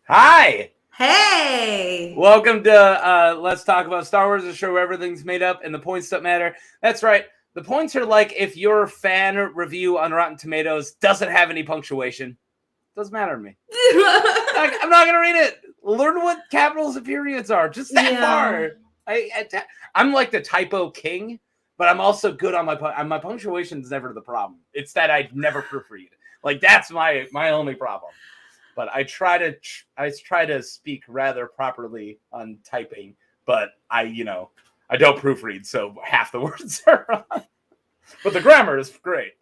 Hi! Hey! Welcome to Let's Talk About Star Wars, a show where everything's made up and the points don't matter. That's right. The points are like if your fan review on Rotten Tomatoes doesn't have any punctuation. Doesn't matter to me. I'm not going to read it. Learn what capitals and periods are. Just that far. I'm like the typo king, but I'm also good on my punctuation's never the problem. It's that I never proofread. Like, that's my only problem. But I try to speak rather properly on typing, but I don't proofread, so half the words are wrong. But the grammar is great.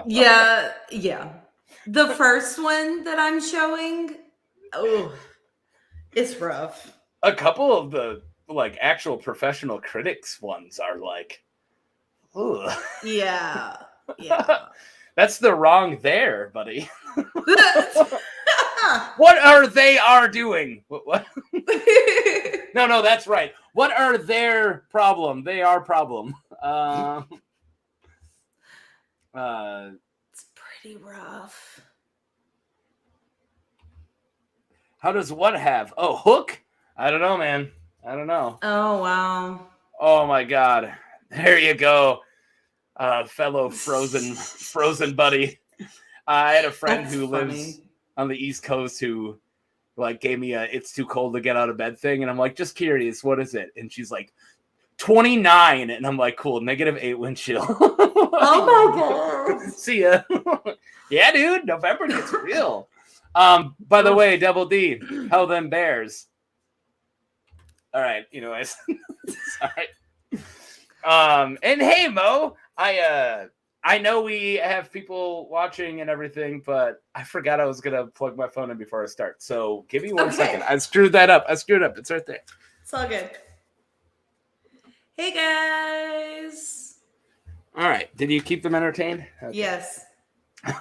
yeah. The first one that I'm showing, it's rough. A couple of the actual professional critics ones are like, ugh. Yeah. That's the wrong there, buddy. What are they doing? What? No, that's right. What are their problem? They are problem. It's pretty rough. How does what have? Oh, Hook? I don't know, man. I don't know. Oh, wow. Oh, my God. There you go. Fellow frozen buddy. I had a friend who lives on the East Coast who gave me a "it's too cold to get out of bed" thing, and I'm like, just curious, what is it? And she's like, 29, and I'm like, cool, -8 wind chill. Oh my God. See ya. Yeah, dude, November gets real. By the way, Double D, how them bears? All right, anyways. Sorry. And hey, Mo, I know we have people watching and everything, but I forgot I was gonna plug my phone in before I start. So give me one second. I screwed that up. It's right there. It's all good. Hey, guys. All right. Did you keep them entertained? Okay. Yes.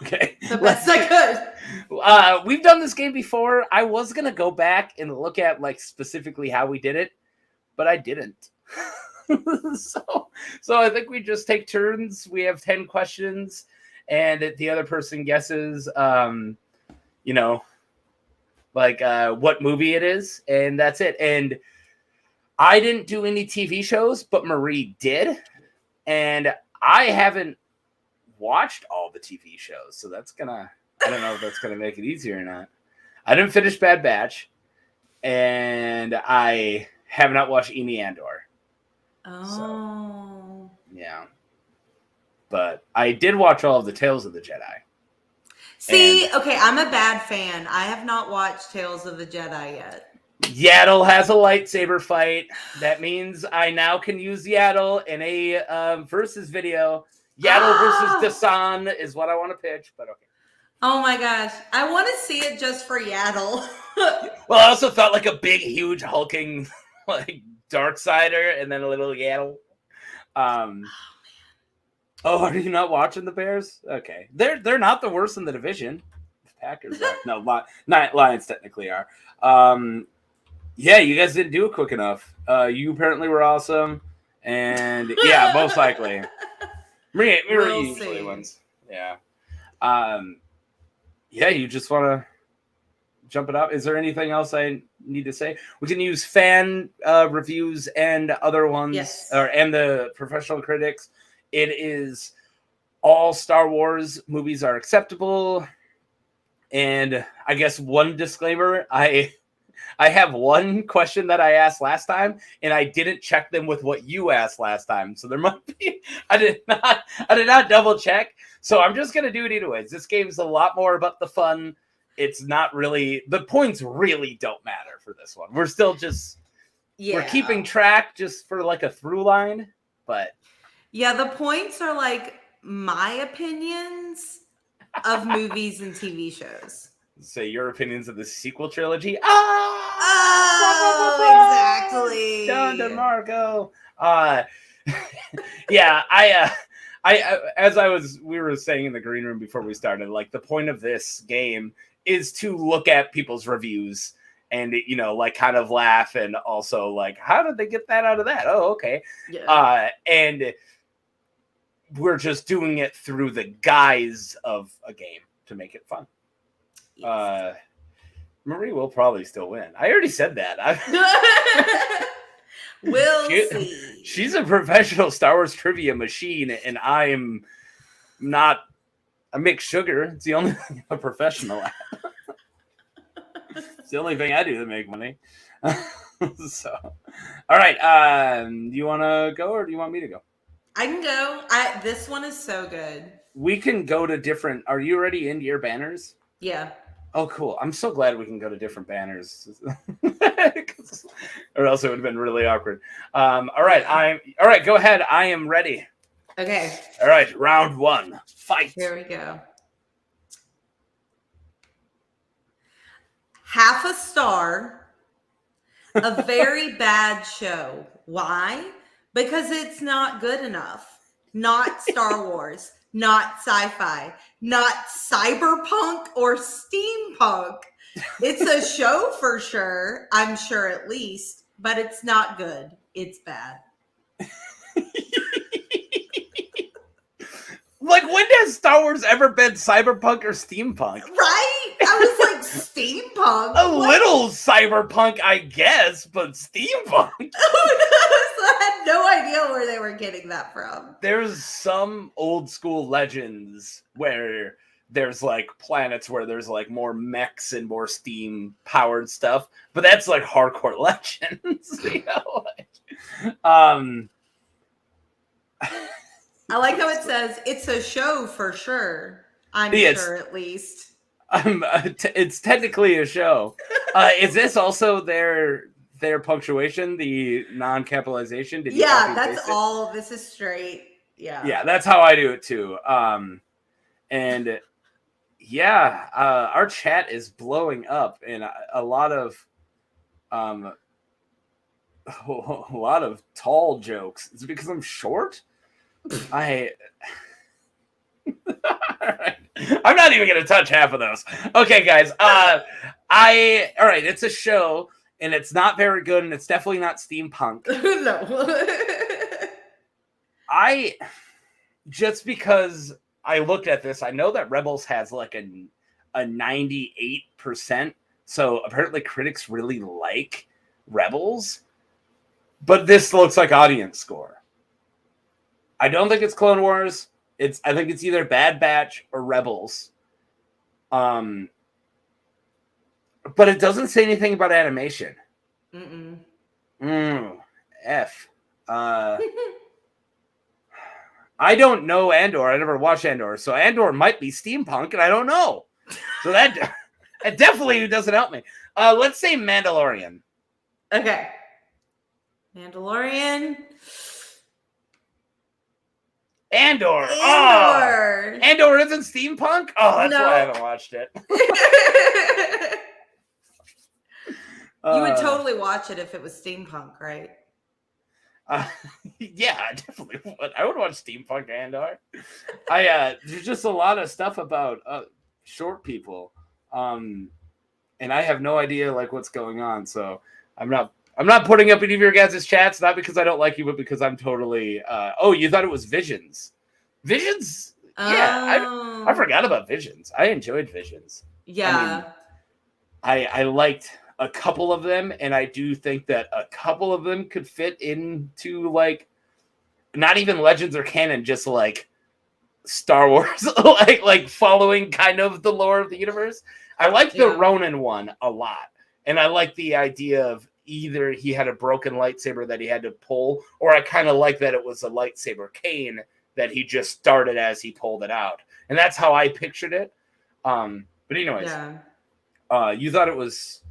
Okay. The best I could. We've done this game before. I was gonna go back and look at specifically how we did it, but I didn't. So I think we just take turns. We have 10 questions, and the other person guesses, what movie it is, and that's it. And I didn't do any TV shows, but Marie did, and I haven't watched all the TV shows, so I don't know if that's gonna make it easier or not. I didn't finish Bad Batch, and I have not watched Amy Andor. Oh. So, yeah. But I did watch all of the Tales of the Jedi. See, okay, I'm a bad fan. I have not watched Tales of the Jedi yet. Yaddle has a lightsaber fight. That means I now can use Yaddle in a versus video. Yaddle versus Dasan is what I want to pitch, but okay. Oh my gosh. I want to see it just for Yaddle. Well, I also thought a big, huge, hulking, Darksider and then a little Yaddle. Oh, are you not watching the Bears? Okay. They're not the worst in the division. The Packers are. No, Lions technically are. Yeah, you guys didn't do it quick enough. You apparently were awesome. And yeah, most likely. Marie usually wins. Yeah. Yeah, you just want to jump it up. Is there anything else I need to say? We can use fan reviews and other ones, yes. And the professional critics. It is all Star Wars movies are acceptable. And I guess one disclaimer, I have one question that I asked last time, and I didn't check them with what you asked last time. So there might be I did not double check. So I'm just gonna do it anyways. This game's a lot more about the fun. It's not really, the points really don't matter for this one. We're still just we're keeping track just for a through line, but yeah, the points are my opinions of movies and TV shows. Say your opinions of the sequel trilogy. Exactly. Don DeMarco. Yeah, we were saying in the green room before we started, the point of this game is to look at people's reviews and kind of laugh, and also how did they get that out of that? Oh, okay. Yeah. And we're just doing it through the guise of a game to make it fun. Yes. Marie will probably still win. I already said that. We'll see. She's a professional Star Wars trivia machine, and I'm not a mixed sugar. It's the only thing I'm a professional at. It's the only thing I do to make money. So, all right. Do you want to go or do you want me to go? I can go. This one is so good. We can go to different. Are you already into your banners? Yeah. Oh, cool. I'm so glad we can go to different banners. Or else it would have been really awkward. All right. All right. Go ahead. I am ready. Okay. All right. Round 1. Fight. Here we go. Half a star. A very bad show. Why? Because it's not good enough. Not Star Wars. Not sci-fi. Not cyberpunk or steampunk. It's a show for sure. I'm sure at least. But it's not good. It's bad. Like, when has Star Wars ever been cyberpunk or steampunk? Right? I was like, steampunk? A little cyberpunk, I guess, but steampunk? Who knows? I had no idea where they were getting that from. There's some old school legends where there's like planets where there's like more mechs and more steam powered stuff, but that's like hardcore legends. You know? I like how it says it's a show for sure. I'm sure at least. It's technically a show. Is this also their punctuation, the non-capitalization? Yeah, that's all. This is straight. Yeah. Yeah, that's how I do it too. And yeah, our chat is blowing up, and a lot of tall jokes. Is it because I'm short? All right. I'm not even gonna touch half of those. Okay, guys. All right. It's a show, and it's not very good, and it's definitely not steampunk. No. Just because I looked at this, I know that Rebels has like a 98%. So apparently critics really like Rebels, but this looks like audience score. I don't think it's Clone Wars. I think it's either Bad Batch or Rebels. But it doesn't say anything about animation. F. I don't know Andor. I never watched Andor. So Andor might be steampunk, and I don't know. So that definitely doesn't help me. Let's say Mandalorian. Okay. Mandalorian. Andor. Oh, Andor isn't steampunk? Oh, that's why I haven't watched it. You would totally watch it if it was steampunk, right? Yeah, I definitely would. I would watch steampunk Andor. There's just a lot of stuff about short people, and I have no idea like what's going on. So I'm not putting up any of your guys' chats, not because I don't like you, but because I'm totally. Oh, you thought it was Visions? Visions? Yeah, I forgot about Visions. I enjoyed Visions. Yeah, I liked a couple of them, and I do think that a couple of them could fit into like not even Legends or canon, just like Star Wars, like following kind of the lore of the universe. I like the Ronin one a lot, and I like the idea of either he had a broken lightsaber that he had to pull, or I kind of like that it was a lightsaber cane that he just started as he pulled it out, and that's how I pictured it. But anyways, you thought it was.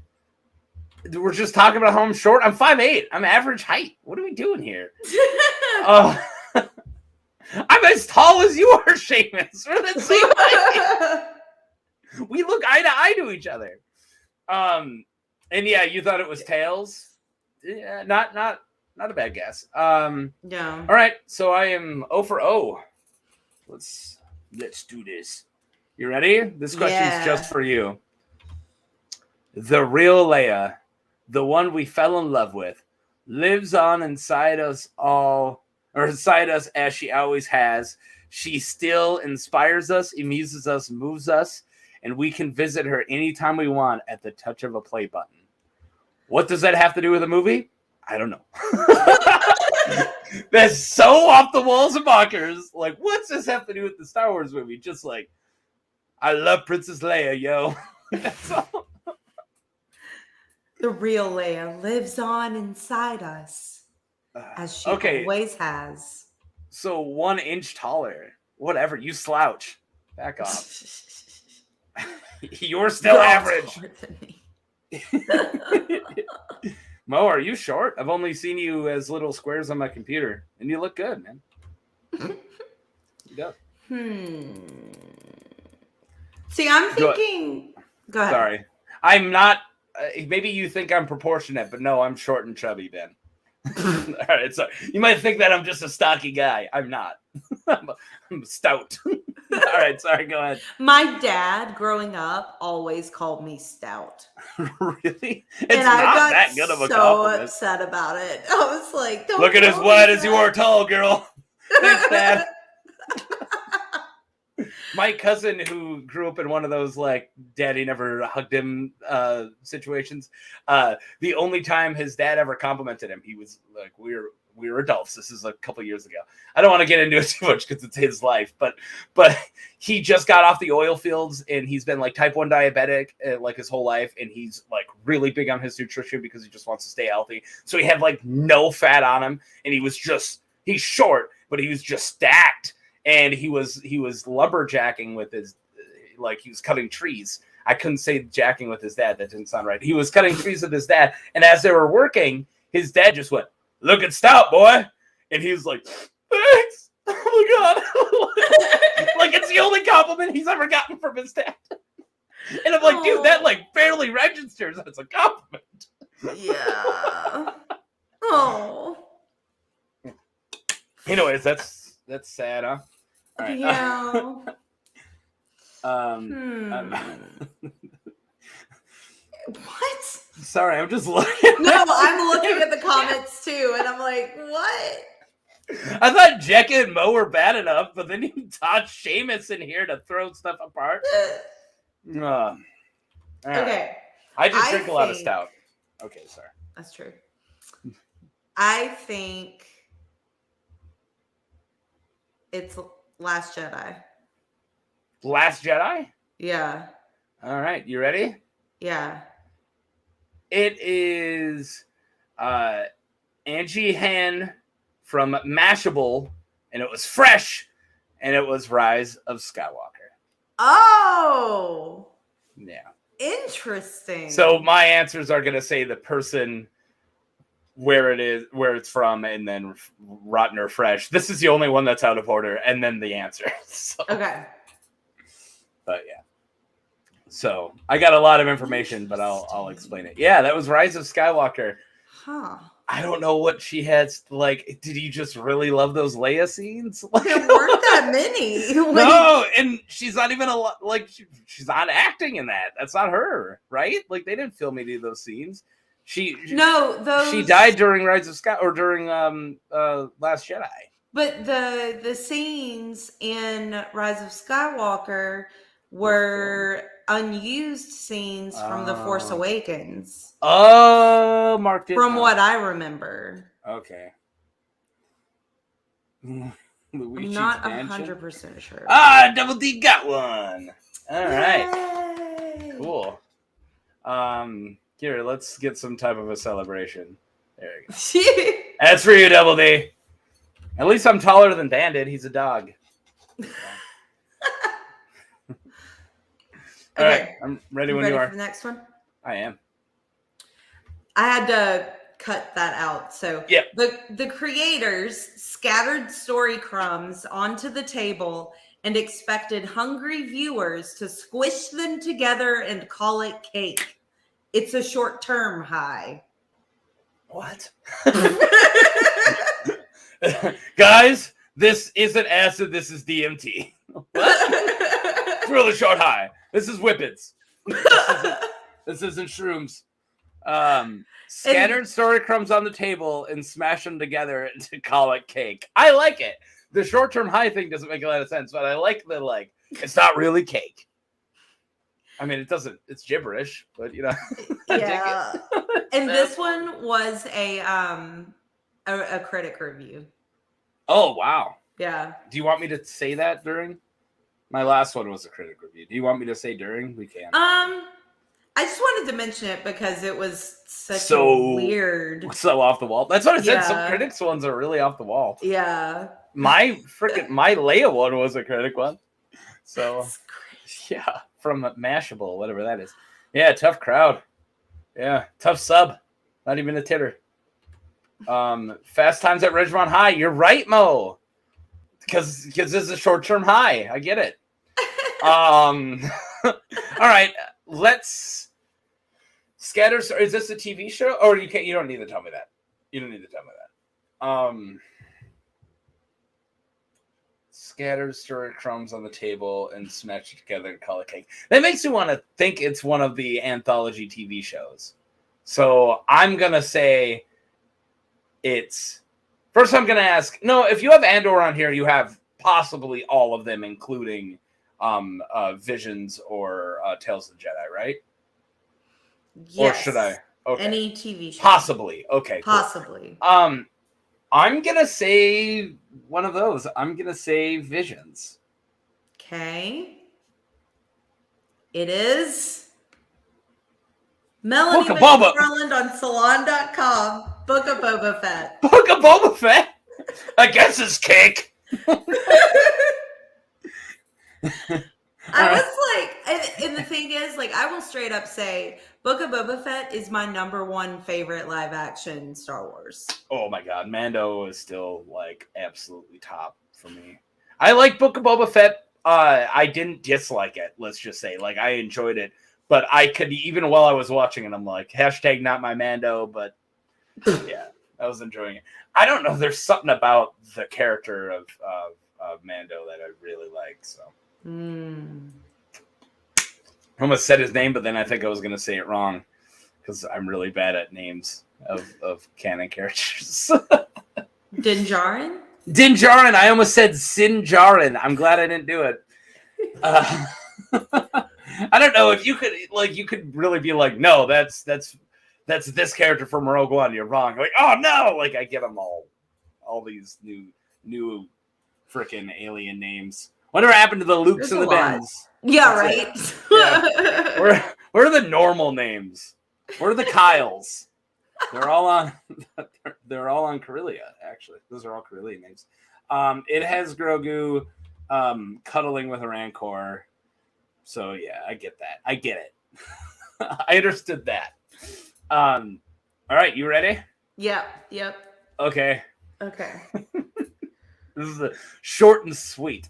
We're just talking about how I'm short. I'm 5'8". I'm average height. What are we doing here? I'm as tall as you are, Seamus. We're the same height. We look eye to eye to each other. And yeah, you thought it was Tails. Yeah, not a bad guess. Yeah. All right, so I am 0 for 0. Let's do this. You ready? This question's just for you. The real Leia, the one we fell in love with, lives on inside us all, or inside us as she always has. She still inspires us, amuses us, moves us, and we can visit her anytime we want at the touch of a play button. What does that have to do with the movie? I don't know. That's so off the walls and bonkers. Like, what's this have to do with the Star Wars movie? Just like, I love Princess Leia, yo. That's all. The real Leia lives on inside us, as she always has. So 1 inch taller. Whatever, you slouch. Back off. You're still average. Mo, are you short? I've only seen you as little squares on my computer, and you look good, man. You do. See, I'm thinking. Go ahead. Sorry, I'm not. Maybe you think I'm proportionate, but no, I'm short and chubby, Ben. All right, so you might think that I'm just a stocky guy. I'm not. I'm stout. All right, sorry, go ahead. My dad, growing up, always called me stout. Really? It's and not I got that good of a so compliment. upset about it. I was like, don't look at as wide as you are tall, girl. Thanks, Dad. My cousin, who grew up in one of those like daddy never hugged him situations, the only time his dad ever complimented him, he was like, we were adults. This is a couple years ago. I don't want to get into it too much because it's his life, but he just got off the oil fields and he's been like type 1 diabetic like his whole life, and he's like really big on his nutrition because he just wants to stay healthy. So he had like no fat on him, and he's short, but he was just stacked. And he was lumberjacking with his, like he was cutting trees. I couldn't say jacking with his dad. That didn't sound right. He was cutting trees with his dad. And as they were working, his dad just went, "Looking stout, boy." And he was like, "Thanks." Oh my God. Like it's the only compliment he's ever gotten from his dad. And I'm like, dude, that like barely registers as a compliment. Yeah. Oh. Anyways, that's sad, huh? All right. Yeah. What? Sorry, I'm just looking. No, I'm looking at the comments too, and I'm like, what? I thought Jekka and Mo were bad enough, but then you taught Seamus in here to throw stuff apart. Right. Okay. I just drink a lot of stout. Okay, sorry. That's true. I think it's Last Jedi. Last Jedi? Yeah. All right, you ready? Yeah. It is Angie Han from Mashable, and it was fresh, and it was Rise of Skywalker. Oh! Yeah. Interesting. So my answers are going to say the person, where it's from, and then rotten or fresh. This is the only one that's out of order, and then the answer. So. Okay. But yeah. So I got a lot of information, but I'll explain it. Yeah, that was Rise of Skywalker. Huh. I don't know what she had. Like, did you just really love those Leia scenes? Like, there weren't that many. No, and she's not even she's not acting in that. That's not her, right? Like, they didn't film any of those scenes. She died during Rise of Sky or during Last Jedi. But the scenes in Rise of Skywalker were unused scenes from The Force Awakens. Oh, Mark did from what I remember. Okay. I'm not 100% sure. Double D got one. All right. Yay. Cool. Here, let's get some type of a celebration. There you go. That's for you, Double D. At least I'm taller than Dan did. He's a dog. All right, I'm ready when you are. For the next one? I am. I had to cut that out. So yeah. The creators scattered story crumbs onto the table and expected hungry viewers to squish them together and call it cake. It's a short-term high. What? Guys, this isn't acid. This is DMT. What? It's really short high. This is whippets. This isn't shrooms. Scattered story crumbs on the table and smash them together to call it cake. I like it. The short-term high thing doesn't make a lot of sense, but I like the it's not really cake. I mean, it's gibberish, but you know. Yeah. And this one was a critic review. Oh, wow. Yeah. Do you want me to say that during? My last one was a critic review. Do you want me to say during? We can. I just wanted to mention it because it was such a weird, so off the wall. That's what I said. Yeah. Some critics ones are really off the wall. yeah. My Leia one was a critic one. So That's crazy. yeah, from Mashable, whatever that is. Yeah, tough crowd. Yeah, tough sub. Not even a titter. Fast times at Ridgemont High. You're right, Mo. Because this is a short-term high. I get it. All right, let's scatter. Is this a TV show? Or you can't? You don't need to tell me that. You don't need to tell me that. Scatter story crumbs on the table and smash it together and call it cake. That makes me want to think it's one of the anthology TV shows. So I'm gonna say it's. First, I'm gonna ask. No, if you have Andor on here, you have possibly all of them, including Visions or Tales of the Jedi, right? Yes. Or should I? Okay. Any TV show. Possibly. Okay. Possibly. Cool. I'm gonna say one of those. I'm gonna say Visions. Okay. It is Melanie Book of Boba. McFarland on Salon.com. Book of Boba Fett. Book of Boba Fett. I guess it's cake. I was like, and the thing is, like, I will straight up say, Book of Boba Fett is my number one favorite live action Star Wars. Oh my god, Mando is still like absolutely top for me. I like Book of Boba Fett. I didn't dislike it. Let's just say, like, I enjoyed it, but I could even while I was watching it, I'm like, hashtag not my Mando, but yeah, I was enjoying it. I don't know. There's something about the character of Mando that I really like. So. I almost said his name, but then I think I was going to say it wrong because I'm really bad at names of canon characters. Din Djarin? Din Djarin. I almost said Sin Djarin. I'm glad I didn't do it. I don't know if you could really be like, no, that's this character from Rogue One. You're wrong. Like, oh no, like I get them all these new freaking alien names. Whatever happened to the Lukes and the Bens? Yeah, right. Yeah. Where are the normal names? Where are the Kyles? They're all on Corellia, actually. Those are all Corellia names. It has Grogu cuddling with a Rancor. So yeah, I get that. I get it. I understood that. All right, you ready? Yep. Okay. This is a short and sweet.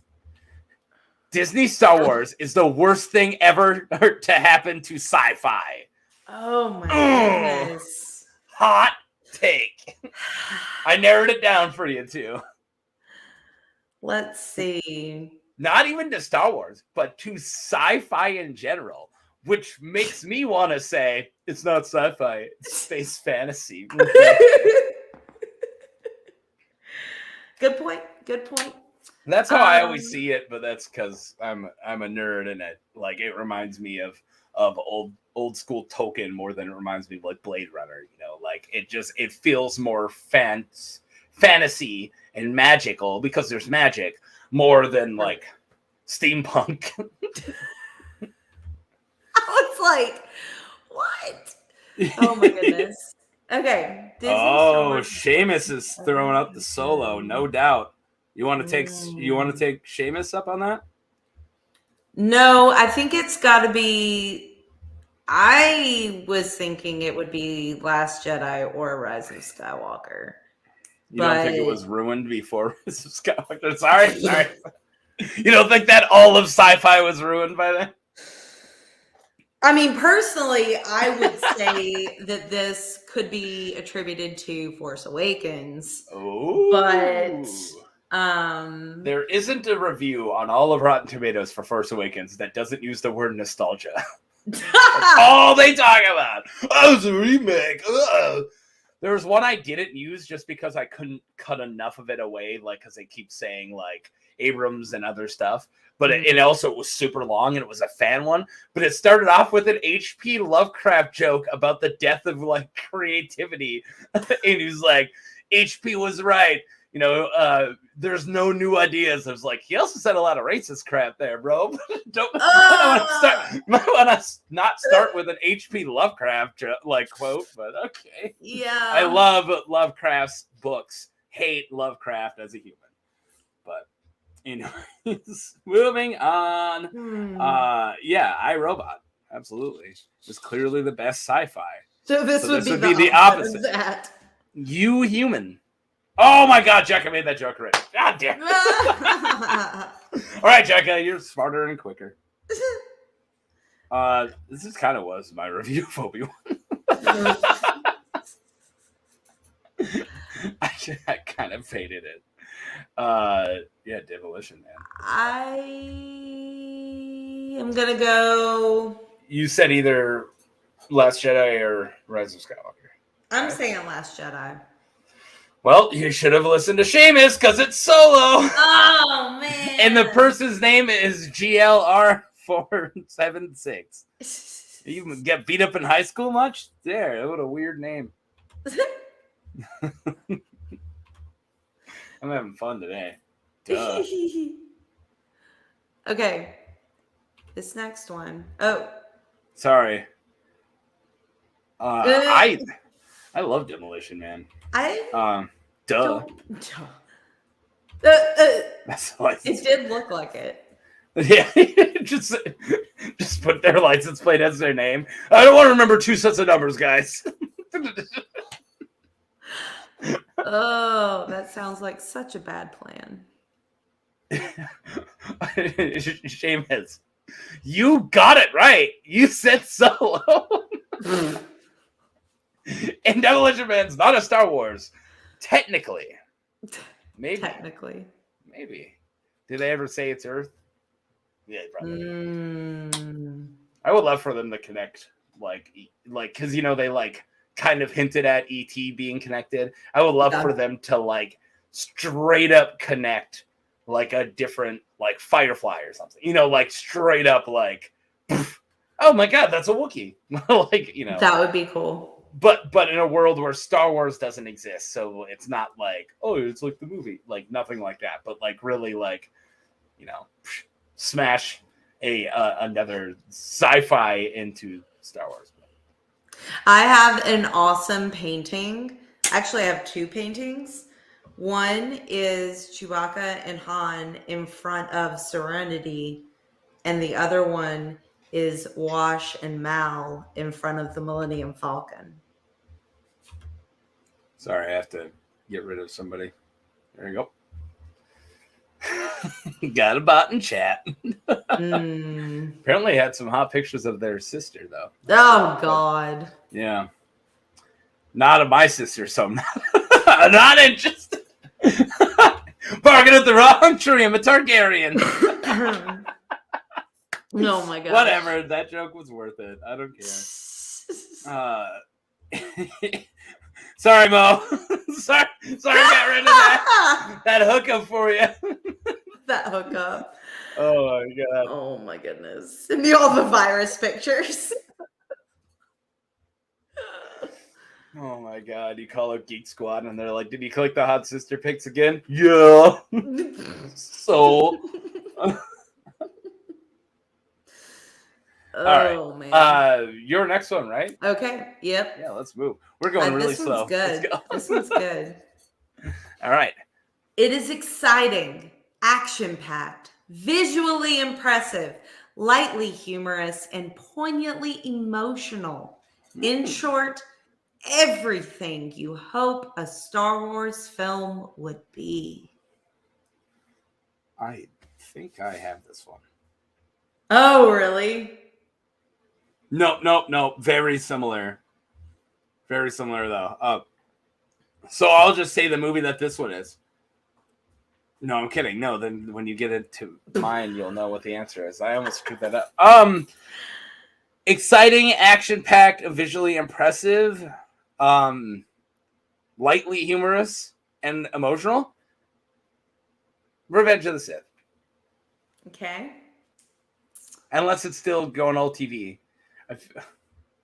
Disney Star Wars is the worst thing ever to happen to sci-fi. Oh my goodness. Hot take. I narrowed it down for you too. Let's see. Not even to Star Wars, but to sci-fi in general, which makes me want to say it's not sci-fi, it's space fantasy. Good point. That's how I always see it, but that's because I'm a nerd, and it reminds me of old school Tolkien more than it reminds me of like Blade Runner. You know, like it feels more fantasy and magical because there's magic more than like steampunk. I was like, what? Oh my goodness. Okay. Seamus is throwing up the solo, no doubt. You want to take Seamus up on that? No, I think it's got to be. I was thinking it would be Last Jedi or Rise of Skywalker. You don't think it was ruined before Rise of Skywalker? Sorry. You don't think that all of sci-fi was ruined by then? I mean, personally, I would say that this could be attributed to Force Awakens. Oh, but there isn't a review on all of Rotten Tomatoes for Force Awakens that doesn't use the word nostalgia. That's all they talk about. Oh, it's a remake. Ugh. There was one I didn't use just because I couldn't cut enough of it away, like because they keep saying like Abrams and other stuff. but it also was super long and it was a fan one. But it started off with an H.P. Lovecraft joke about the death of like creativity, and he was like, "H.P. was right. You know, there's no new ideas." I was like, he also said a lot of racist crap there, bro. Might want to not start with an H.P. Lovecraft like quote, but okay. Yeah. I love Lovecraft's books. Hate Lovecraft as a human. But anyways, moving on. Yeah, I, Robot. Absolutely. It's clearly the best sci-fi. So this would be the opposite. You Human. Oh my God, Jekka made that joke already. God damn. All right, Jekka, you're smarter and quicker. This is kind of was my review of Obi-Wan. I kind of faded it. Yeah, Demolition Man. I am gonna go. You said either Last Jedi or Rise of Skywalker. I'm saying Last Jedi. Well, you should have listened to Seamus because it's Solo. Oh man! And the person's name is GLR476. You get beat up in high school much? There, what a weird name. I'm having fun today. Duh. Okay. This next one. Oh. Sorry. I love Demolition Man. Duh. That's it did look like it. Yeah, just put their license plate as their name. I don't want to remember two sets of numbers, guys. Oh, that sounds like such a bad plan. Seamus, you got it right. You said Solo. And Demolition Man's not a Star Wars. Technically. Maybe. Technically. Maybe. Did they ever say it's Earth? Yeah, probably. I would love for them to connect, like, because you know they like kind of hinted at ET being connected. I would love for them to like straight up connect, like a different like Firefly or something. You know, like straight up like, oh my God, that's a Wookiee. Like, you know, that would be cool. But in a world where Star Wars doesn't exist, so it's not like, oh, it's like the movie, like nothing like that. But like really, like, you know, smash another sci-fi into Star Wars. I have an awesome painting. Actually, I have two paintings. One is Chewbacca and Han in front of Serenity, and the other one is Wash and Mal in front of the Millennium Falcon. Sorry, I have to get rid of somebody. There you go. Got a bot in chat. Apparently had some hot pictures of their sister, though. Oh, God. Yeah. Not of my sister, so I'm not interested. Barking at the wrong tree. I'm a Targaryen. Oh, my God. Whatever. That joke was worth it. I don't care. Sorry, Mo. sorry, got rid of that hookup for you. That hookup. Oh my God. Oh my goodness. And all the virus pictures. Oh my God. You call up Geek Squad and they're like, did you click the hot sister pics again? Yeah. So. Oh, right. man. Your next one, right? Okay. Yep. Yeah, let's move. We're going really slow. Good. This one's good. All right. It is exciting, action-packed, visually impressive, lightly humorous, and poignantly emotional. In short, everything you hope a Star Wars film would be. I think I have this one. Oh, really? Nope. Very similar. Very similar, though. So I'll just say the movie that this one is. No, I'm kidding. No, then when you get into mine, you'll know what the answer is. I almost screwed that up. Exciting, action-packed, visually impressive, lightly humorous, and emotional. Revenge of the Sith. Okay. Unless it's still going old TV.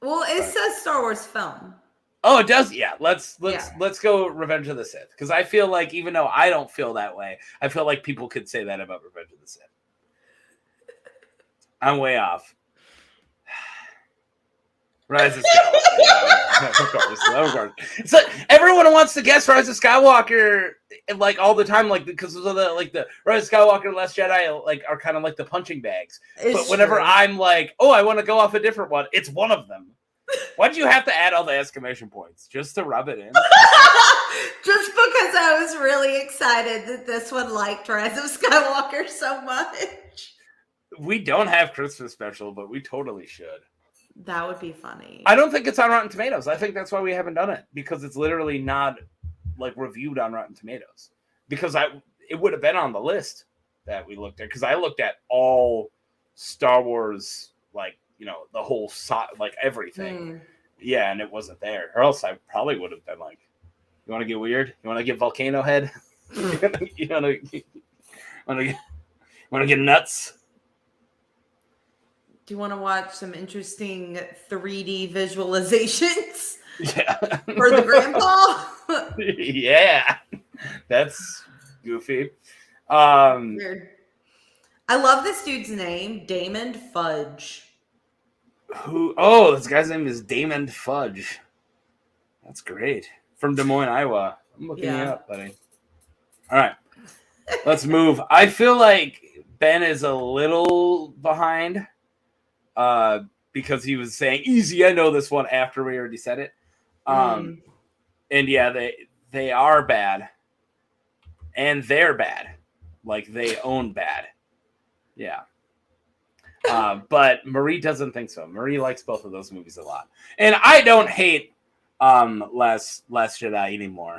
Well, it says Star Wars film. Oh, it does. Yeah, let's Yeah. go Revenge of the Sith, because I feel like, even though I don't feel that way, I feel like people could say that about Revenge of the Sith. I'm way off. Rise of Skywalker. Yeah, of course. It's like everyone wants to guess Rise of Skywalker like all the time, like because of the Rise of Skywalker and Last Jedi like are kind of like the punching bags. But whenever I'm like, oh, I want to go off a different one, it's one of them. Why'd you have to add all the exclamation points just to rub it in? Just because I was really excited that this one liked Rise of Skywalker so much. We don't have Christmas special, but we totally should. That would be funny. I don't think it's on Rotten Tomatoes. I think that's why we haven't done it, because it's literally not like reviewed on Rotten Tomatoes. Because it would have been on the list that we looked at, because I looked at all Star Wars, like, you know, the whole like everything. Yeah, and it wasn't there. Or else I probably would have been like, you want to get weird? You want to get volcano head? you want to get nuts? Do you want to watch some interesting 3D visualizations? Yeah. For the grandpa? Yeah. That's goofy. Weird. I love this dude's name, Damon Fudge. Who? Oh, this guy's name is Damon Fudge. That's great. From Des Moines, Iowa. I'm looking you up, buddy. All right. Let's move. I feel like Ben is a little behind. Because he was saying easy, I know this one after we already said it. And yeah, they are bad. And they're bad. Like they own bad. Yeah. But Marie doesn't think so. Marie likes both of those movies a lot. And I don't hate Last Jedi anymore.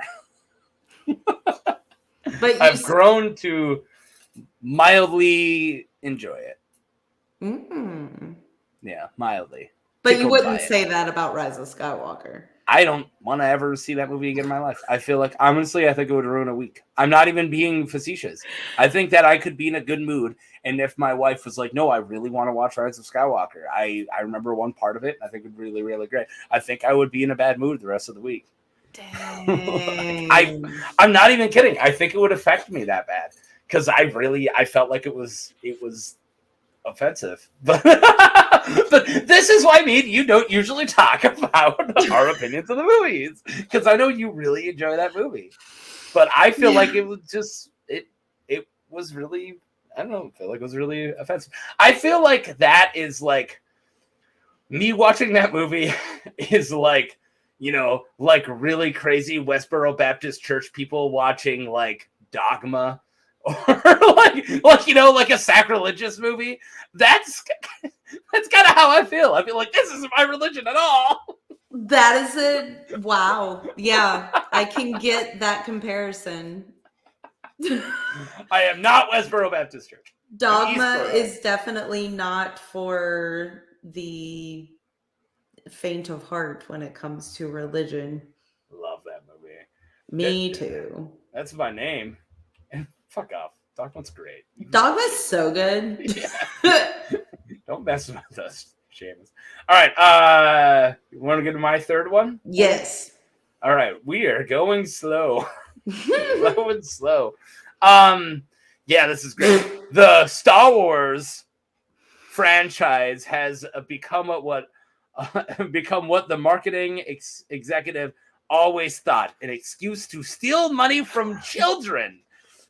But I've grown to mildly enjoy it. Yeah, mildly. But you wouldn't say that about Rise of Skywalker. I don't want to ever see that movie again in my life. I feel like, honestly, I think it would ruin a week. I'm not even being facetious. I think that I could be in a good mood, and if my wife was like, no, I really want to watch Rise of Skywalker. I remember one part of it, and I think it would be really, really great. I think I would be in a bad mood the rest of the week. Dang. I'm not even kidding. I think it would affect me that bad, because I felt like it was offensive. But this is why me and you don't usually talk about our opinions of the movies, because I know you really enjoy that movie. But I feel like it was just it was really, I don't know, I feel like it was really offensive. I feel like that is like me watching that movie is like, you know, like really crazy Westboro Baptist Church people watching like Dogma. Or like you know, like a sacrilegious movie. That's kind of how I feel. I feel like this isn't my religion at all. That is wow. Yeah, I can get that comparison. I am not Westboro Baptist Church. Dogma is definitely not for the faint of heart when it comes to religion. Love that movie. Me too. That's my name. Fuck off. Dogma's great. Dogma's so good. Yeah. Don't mess with us, Seamus. All right. You want to get to my third one? Yes. All right. We are going slow. Slow. Yeah, this is great. The Star Wars franchise has become what the marketing executive always thought: an excuse to steal money from children.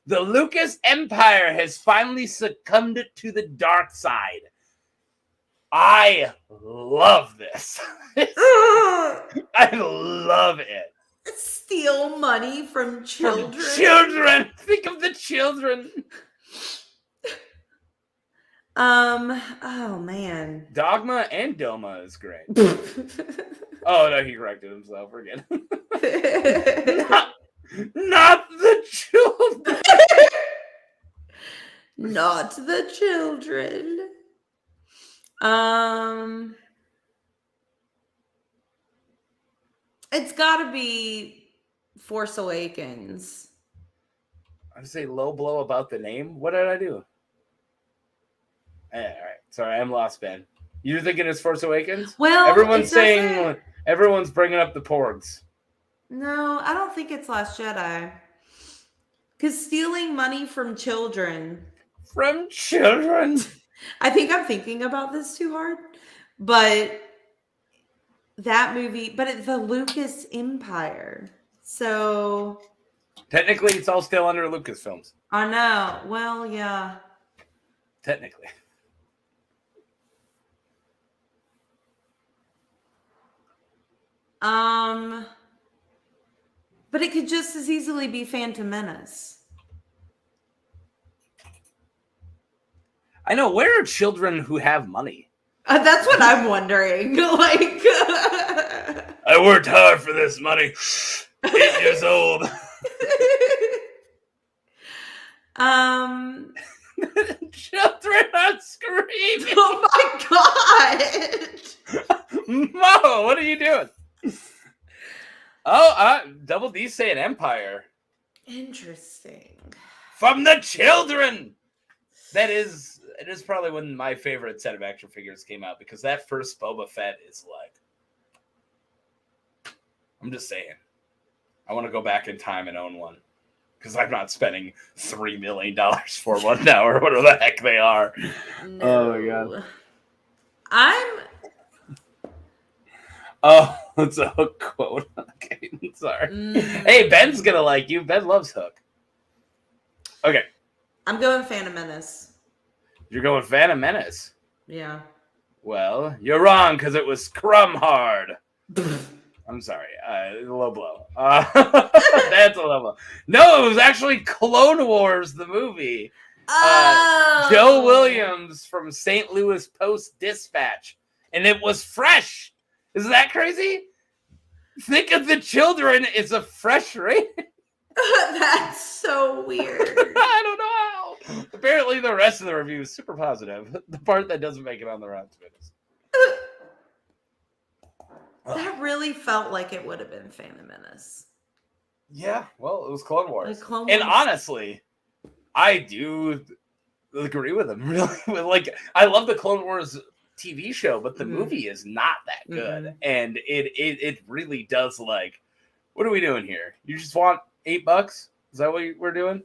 The Lucas Empire has finally succumbed to the dark side. I love this. I love it. Steal money from children. Children. Think of the children. Oh man. Dogma and Doma is great. Oh no, he corrected himself again. Not the children. Not the children. It's got to be Force Awakens. I say low blow about the name. What did I do? All right. Sorry, I'm lost, Ben. You're thinking it's Force Awakens? Well, everyone's saying everyone's bringing up the Porgs. No, I don't think it's Last Jedi. Because stealing money from children. From children? I think I'm thinking about this too hard. But that movie, but it's the Lucas Empire. So technically, it's all still under Lucasfilms. I know. Well, yeah. Technically. But it could just as easily be Phantom Menace. I know. Where are children who have money? That's what I'm wondering. Like, I worked hard for this money. 8 years old. Children are screaming. Oh my god! Mo, what are you doing? Oh, Double D saying Empire. Interesting. From the children. It is probably when my favorite set of action figures came out, because that first Boba Fett is like, I'm just saying, I want to go back in time and own one, because I'm not spending $3 million for one now, or whatever the heck they are. No. Oh my god. Oh, it's a Hook quote. Okay, sorry. Hey, Ben's gonna like you. Ben loves Hook. Okay. I'm going Phantom Menace. You're going Phantom Menace. Yeah. Well, you're wrong, because it was Crumb Hard. I'm sorry. Low blow. That's a low blow. No, it was actually Clone Wars, the movie. Joe Williams from St. Louis Post-Dispatch. And it was fresh. Isn't that crazy? Think of the children. It's a fresh rating. That's so weird. I don't know how. Apparently, the rest of the review is super positive. The part that doesn't make it on the Rotten Tomatoes. That really felt like it would have been Phantom Menace. Yeah, well, it was Clone Wars. Clone and Wars. Honestly, I do agree with him. Really, like, I love the Clone Wars TV show, but the movie is not that good, and it really does. Like, what are we doing here? You just want $8? Is that what we're doing?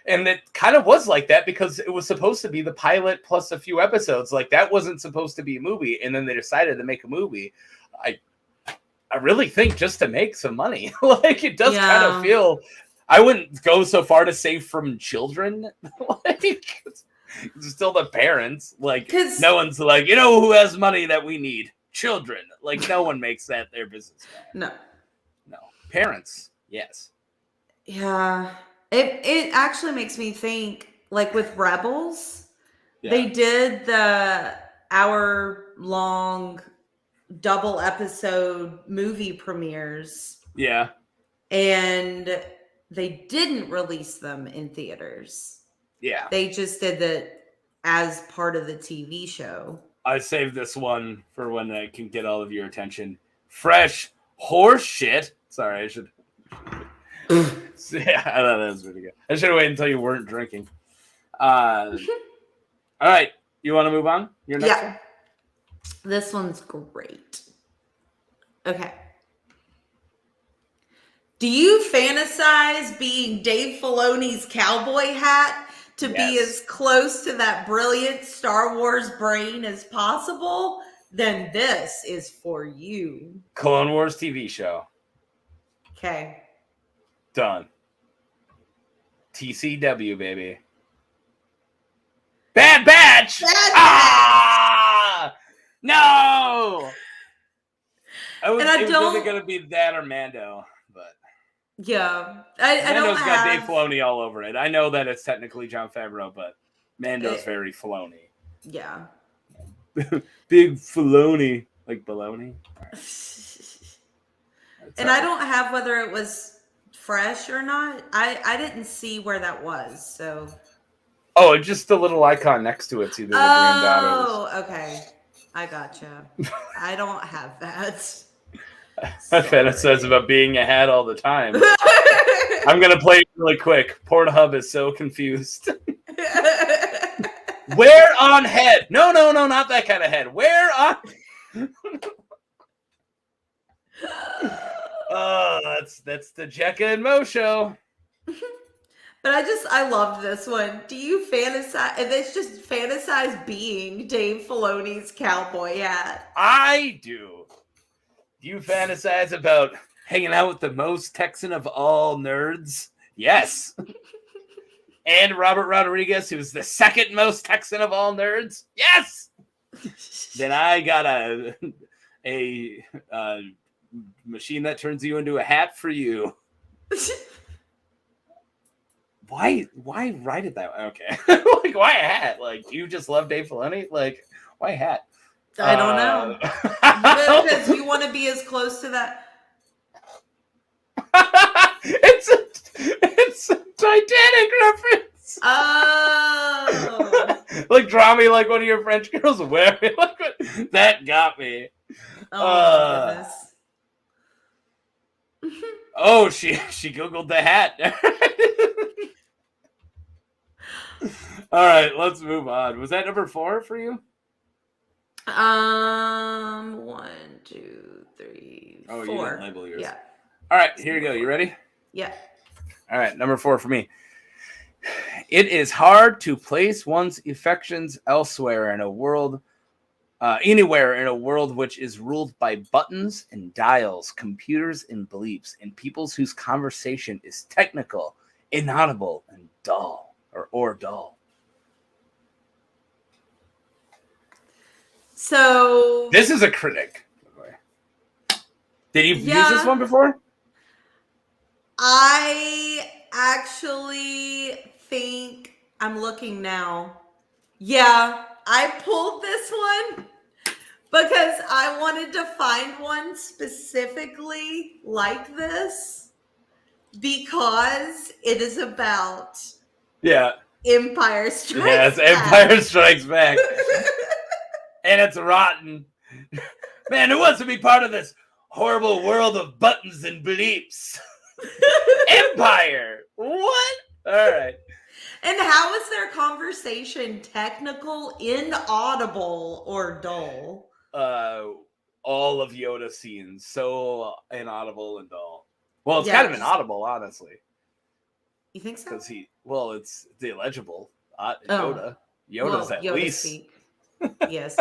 And it kind of was like that, because it was supposed to be the pilot plus a few episodes. Like, that wasn't supposed to be a movie, and then they decided to make a movie. I really think just to make some money. Like, it does kind of feel. I wouldn't go so far to say from children. Like, it's still the parents. Like, no one's like, you know who has money that we need? Children. Like, no one makes that their business. No. Parents. Yes. Yeah. It actually makes me think, like, with Rebels, they did the hour-long double episode movie premieres. Yeah. And they didn't release them in theaters. Yeah. They just did that as part of the TV show. I saved this one for when I can get all of your attention. Fresh horse shit. Sorry, I should. Yeah, I thought that was really good. I should have waited until you weren't drinking. All right. You want to move on? Your next one? This one's great. Okay. Do you fantasize being Dave Filoni's cowboy hat to be as close to that brilliant Star Wars brain as possible? Then this is for you. Clone Wars TV show. Okay. Done. TCW, baby. Bad Batch! No! It was either going to be that or Mando, but... Yeah. I Mando's got Dave Filoni all over it. I know that it's technically Jon Favreau, but Mando's very Filoni. Yeah. Big Filoni. Like baloney. And I don't have whether it was fresh or not. I didn't see where that was, so... Oh, just the little icon next to it's either the granddaughters. Oh, okay. I gotcha. I don't have that. I fantasize about being a hat all the time. I'm going to play it really quick. Pornhub is so confused. Where on head? No, not that kind of head. Where on? Oh, that's the Jekka and Mo show. But I loved this one. Do you fantasize? And it's just fantasize being Dave Filoni's cowboy hat. I do. Do you fantasize about hanging out with the most Texan of all nerds? Yes. And Robert Rodriguez, who's the second most Texan of all nerds? Yes. Then I got a machine that turns you into a hat for you. Why write it that way? Okay. Like, why a hat? Like, you just love Dave Filoni? Like, why a hat? I don't know. Because you want to be as close to that. It's a Titanic reference. Oh. Like, draw me like one of your French girls wearing. Like, that got me. Oh my goodness. Oh, she Googled the hat. All right, let's move on. Was that number 4 for you? 1, 2, 3, 4. Oh, you didn't label yours. Yeah. All right, here you go. You ready? Yeah. All right, number 4 for me. It is hard to place one's affections elsewhere in a world, anywhere in a world which is ruled by buttons and dials, computers and bleeps, and peoples whose conversation is technical, inaudible, and dull, or dull. So This is a critic. Did you use this one before? I actually think I'm looking now. Yeah, I pulled this one because I wanted to find one specifically like this because it is about Empire Strikes Back. Yes, Empire Strikes Back. And it's rotten. Man, who wants to be part of this horrible world of buttons and bleeps? Empire. What? All right. And how is their conversation technical, inaudible, or dull? All of Yoda scenes so inaudible and dull. Well, it's kind of inaudible, honestly. You think so? Because it's illegible. Yoda. Yoda's at least. Speak. Yes.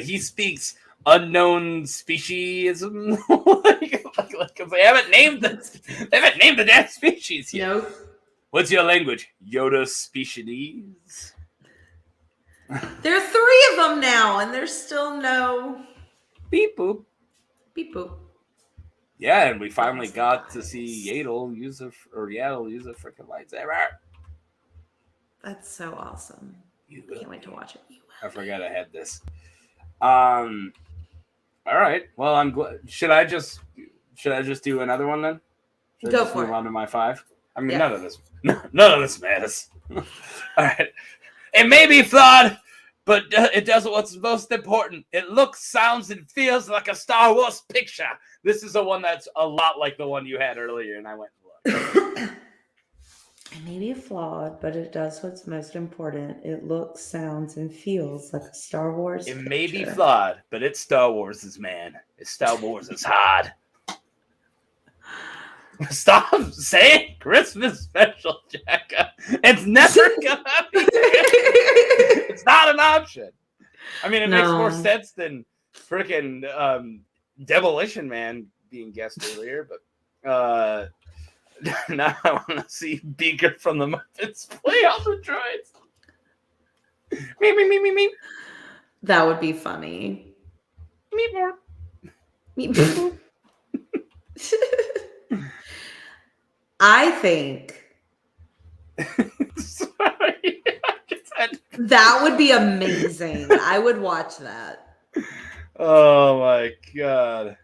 He speaks unknown speciesism. Because they haven't named the damn species yet. Nope. What's your language? Yoda species. There are 3 of them now, and there's still no Beep boop. beep boop. Yeah, and we finally got to see Yaddle use a freaking lightsaber. That's so awesome. Can't wait to watch it. I forgot I had this. All right. Well, I'm glad. Should I just do another one then? Should Go I just for move it. on to my 5? I mean, none of this matters. All right. It may be flawed, but it does what's most important. It looks, sounds, and feels like a Star Wars picture. This is the one that's a lot like the one you had earlier, and I went and looked. It may be flawed, but it does what's most important. It looks, sounds, and feels like a Star Wars It picture. may be flawed, but it's Star Wars' man. It's Star Wars is hard. Stop saying Christmas special, Jacka. It's never gonna be. It's not an option. I mean, it makes more sense than freaking Demolition Man being guest earlier, but now I want to see Beaker from the Muppets play all the droids. Me. That would be funny. Me more. I think Sorry. that would be amazing. I would watch that. Oh my god.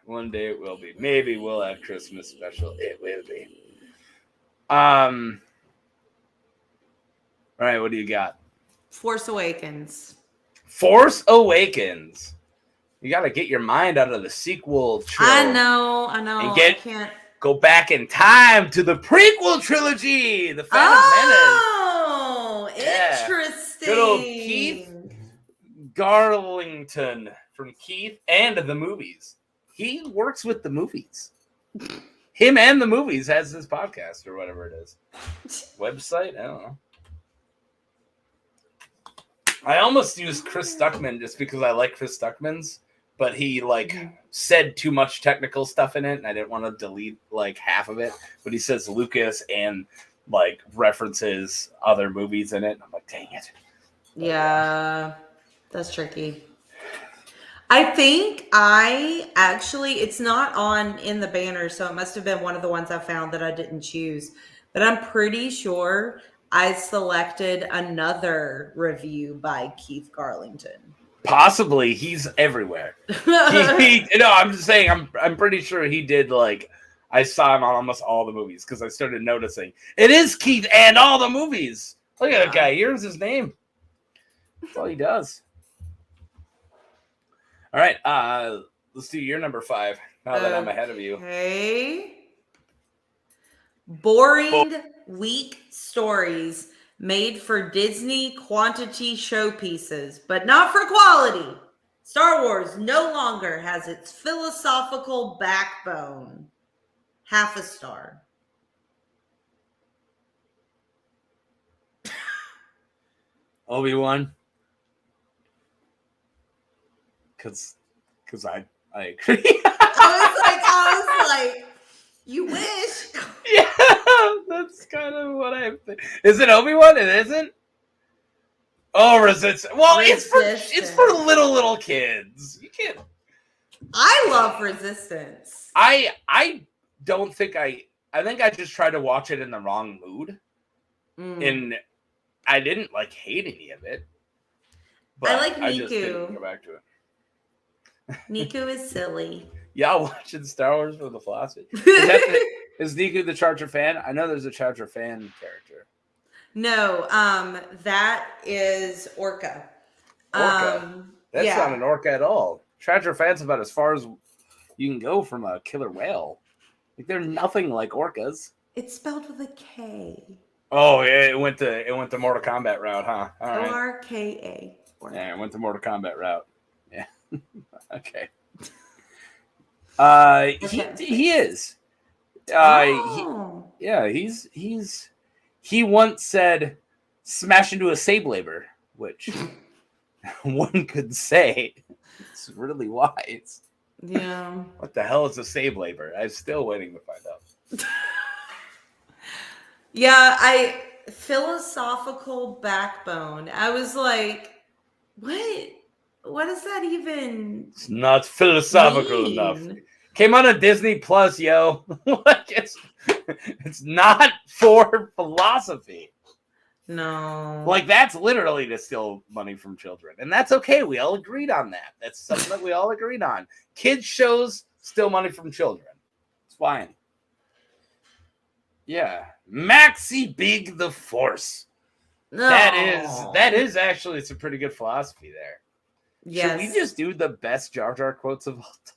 One day it will be. Maybe we'll have Christmas special. It will be. All right, what do you got? Force Awakens. Force Awakens. You got to get your mind out of the sequel trope. I know. And I can't. go back in time to the prequel trilogy, The Phantom Menace. Oh, Yeah. interesting. Good old Keith Garlington from Keith and the movies. He works with the movies. Him and the movies has this podcast or whatever it is. Website? I don't know. I almost used Chris Stuckman just because I like Chris Stuckman's, but he said too much technical stuff in it, and I didn't want to delete half of it. But he says Lucas and references other movies in it. I'm like, dang it. Yeah, that's tricky. I think it's not on in the banner, so it must have been one of the ones I found that I didn't choose. But I'm pretty sure I selected another review by Keith Garlington. Possibly, he's everywhere. I'm just saying, I'm pretty sure he did I saw him on almost all the movies because I started noticing it is Keith and all the movies. Look at that guy. Here's his name. That's all he does. All right, let's do your number 5. Now that I'm ahead of you. Okay. Boring, weak stories made for Disney quantity showpieces, but not for quality. Star Wars no longer has its philosophical backbone. Half a star. Obi-Wan. Because I agree. I was like, you wish. Yeah, that's kind of what I think. Is it Obi-Wan? It isn't? Oh, Resistance. Well, Resistance. It's for little kids. You can't. I love Resistance. I don't think I think I just tried to watch it in the wrong mood. And I didn't hate any of it. But I like Niku. I just didn't go back to it. Niku is silly. Y'all watching Star Wars for the philosophy? Is Niku the Charger fan? I know there's a Charger fan character. No, that is Orca. Orca? That's not an orca at all. Charger fan's about as far as you can go from a killer whale. They're nothing like orcas. It's spelled with a K. Oh, yeah, it went to Mortal Kombat route, huh? All right. O-R-K-A. Yeah, it went to Mortal Kombat route. Yeah. Okay. He is. He once said, "Smash into a Sablaber," which one could say it's really wise. Yeah. What the hell is a Sablaber? I'm still waiting to find out. Yeah, philosophical backbone. I was like, what? What does that even? It's not philosophical enough. Came on a Disney Plus, yo. It's not for philosophy. No. That's literally to steal money from children. And that's okay. We all agreed on that. That's something that we all agreed on. Kids shows steal money from children. It's fine. Yeah. Maxi Big the Force. No. That is actually some pretty good philosophy there. Yes. Should we just do the best Jar Jar quotes of all time?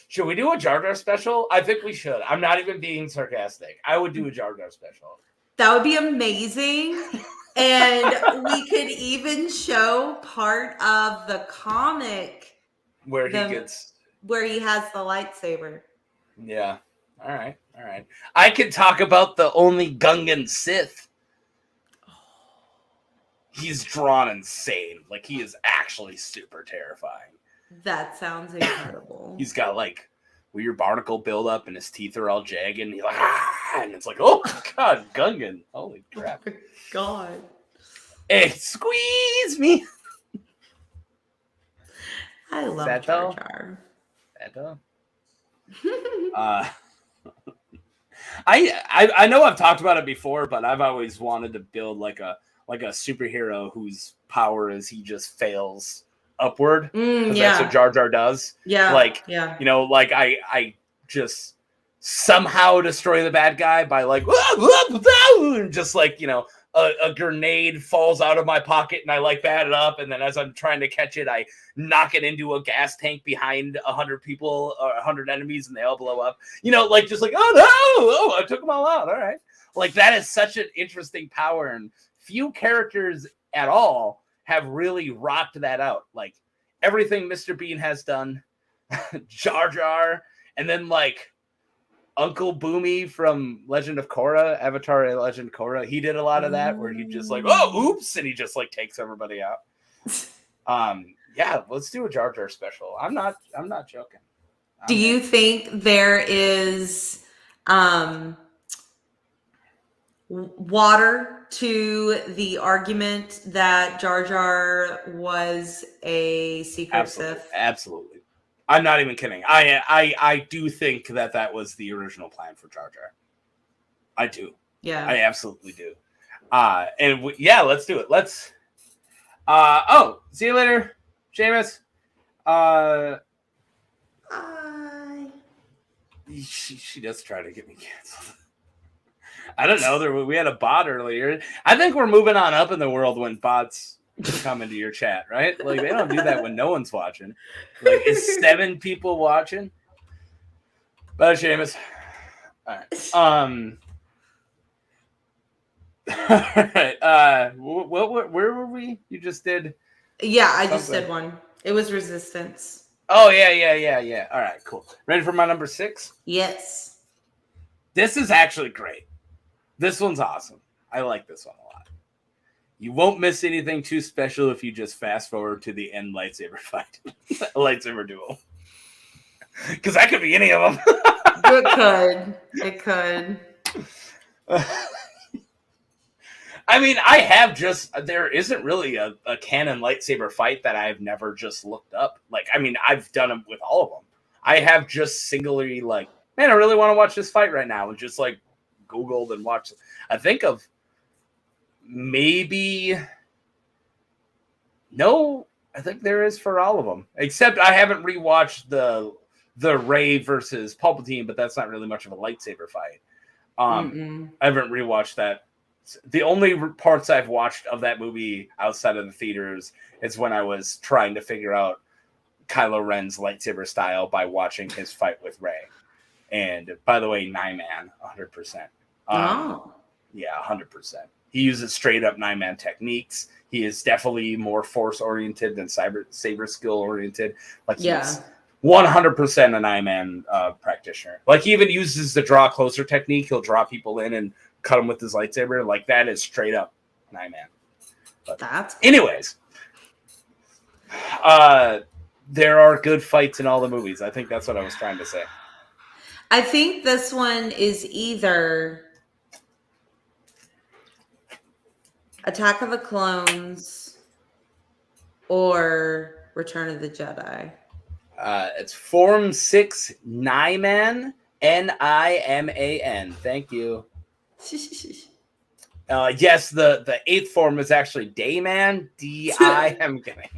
Should we do a Jar Jar special? I think we should. I'm not even being sarcastic. I would do a Jar Jar special. That would be amazing. And we could even show part of the comic where he has the lightsaber. Yeah. All right. I could talk about the only Gungan Sith. He's drawn insane. He is actually super terrifying. That sounds incredible. He's got weird barnacle buildup and his teeth are all jagged. And he's and it's oh God, Gungan. Holy crap. Oh my God. Hey, squeeze me. I love Jar Jar. I know I've talked about it before, but I've always wanted to build a superhero whose power is he just fails upward. That's what Jar Jar does. Yeah. I just somehow destroy the bad guy by just a grenade falls out of my pocket and I like bat it up, and then as I'm trying to catch it, I knock it into a gas tank behind 100 people or 100 enemies, and they all blow up. Like just like, oh no, oh, I took them all out. All right, like that is such an interesting power, and few characters at all have really rocked that out. Like everything Mr. Bean has done, Jar Jar, and then like Uncle Boomy from Legend of Korra, Avatar Legend of Korra, he did a lot of that where he just like, oh, oops, and he just like takes everybody out. Yeah, let's do a Jar Jar special. I'm not joking. Do you think there is water to the argument that Jar Jar was a secret Sith? Absolutely. I'm not even kidding. I do think that was the original plan for Jar Jar. I do. Yeah. I absolutely do. Let's do it. Let's. See you later, Seamus. Bye. She does try to get me canceled. I don't know. We had a bot earlier. I think we're moving on up in the world when bots come into your chat, right? Like they don't do that when no one's watching. Like is 7 people watching? Bye, Seamus. All right. All right. Where were we? You just did. Yeah, I just did one. It was Resistance. Oh yeah. All right, cool. Ready for my number 6? Yes. This is actually great. This one's awesome. I like this one a lot. You won't miss anything too special if you just fast forward to the end lightsaber fight. Lightsaber duel. Because that could be any of them. It could. I mean, there isn't really a canon lightsaber fight that I've never just looked up. Like, I mean, I've done them with all of them. I have just singularly like, man, I really want to watch this fight right now. And just like Googled and watched. I think of maybe no, I think there is for all of them. Except I haven't rewatched the Rey versus Palpatine, but that's not really much of a lightsaber fight. I haven't rewatched that. The only parts I've watched of that movie outside of the theaters is when I was trying to figure out Kylo Ren's lightsaber style by watching his fight with Rey. And by the way, 9-man, 100%. Yeah, 100%. He uses straight up 9-man techniques. He is definitely more force oriented than saber skill oriented. Like he's 100% a 9-man practitioner. Like he even uses the draw closer technique. He'll draw people in and cut him with his lightsaber. Like that is straight up 9-man. But anyways, there are good fights in all the movies. I think that's what I was trying to say. I think this one is either Attack of the Clones or Return of the Jedi. It's Form 6 Nyman, Niman. Thank you. Yes, the 8th form is actually Dayman. D-I. I'm kidding.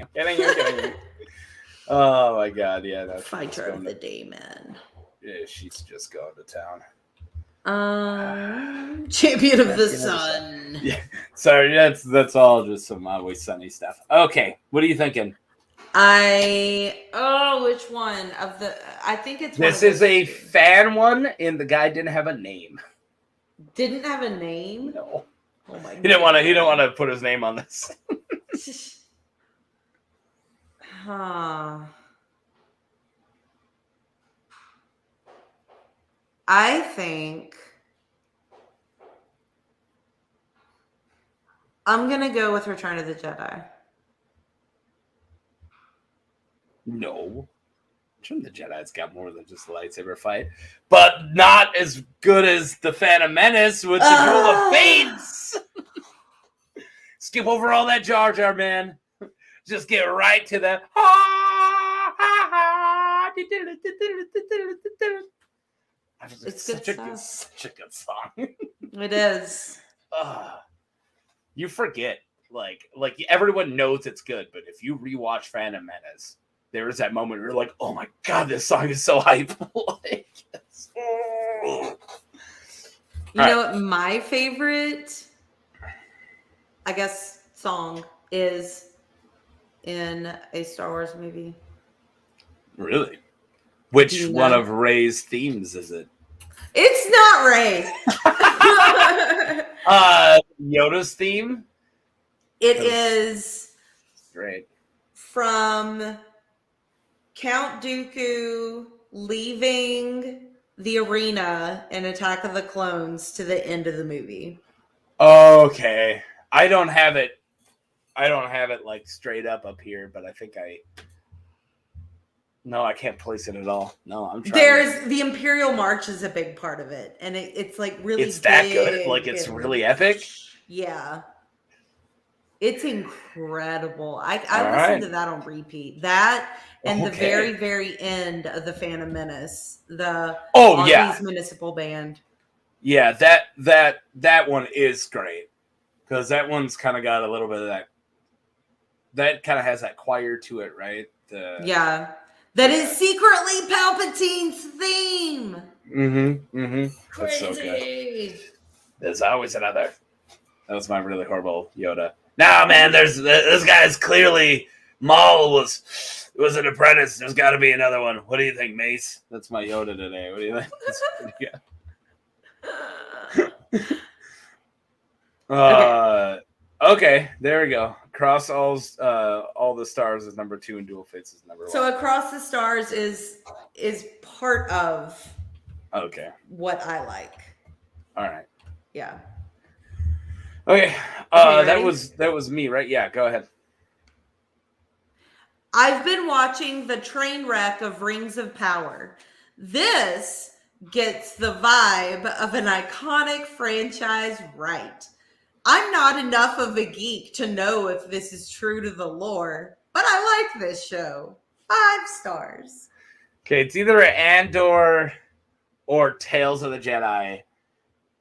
Oh my god, yeah. That's Fighter of the Dayman. Yeah, she's just going to town. Champion of the Sun. Yeah, sorry, that's all just some Always Sunny stuff. Okay, what are you thinking? Which one of the? I think it's. This is a fan one, and the guy didn't have a name. Didn't have a name? No. Oh my god. He didn't want to put his name on this. I think I'm gonna go with Return of the Jedi. No. Return of the Jedi's got more than just a lightsaber fight, but not as good as the Phantom Menace with the Duel of Fates. Skip over all that Jar Jar, man. Just get right to that. It's such a good song. It is. You forget, like everyone knows it's good, but if you rewatch Phantom Menace, there is that moment where you're like, "Oh my god, this song is so hype!" Like, you know what my favorite I guess, song is in a Star Wars movie. Really? Which Do you one know? of Rey's themes is it? It's not Rey. Yoda's theme? It is Great. from Count Dooku leaving the arena in Attack of the Clones to the end of the movie. Okay. I don't have it like straight up here, but I think No, I can't place it at all. No, I'm trying. There's the Imperial March is a big part of it, and it's like really. It's that good. Like it's really epic. Yeah, it's incredible. I All listened right. to that on repeat. That and the very very end of the Phantom Menace, the Arby's Municipal Band. Yeah, that one is great because that one's kind of got a little bit of that. That kind of has that choir to it, right? Yeah. That is secretly Palpatine's theme. Crazy. That's so good. There's always another. That was my really horrible Yoda. Nah, man, this guy's clearly Maul was an apprentice. There's got to be another one. What do you think, Mace? That's my Yoda today. What do you think? That's pretty good. Okay, there we go. Across all the stars is number 2 and Dual Fates is number 1. So Across the Stars is part of what I like. All right. Yeah. Okay. That was me, right? Yeah, go ahead. I've been watching the train wreck of Rings of Power. This gets the vibe of an iconic franchise right. I'm not enough of a geek to know if this is true to the lore, but I like this show. 5 stars. Okay, it's either Andor or Tales of the Jedi,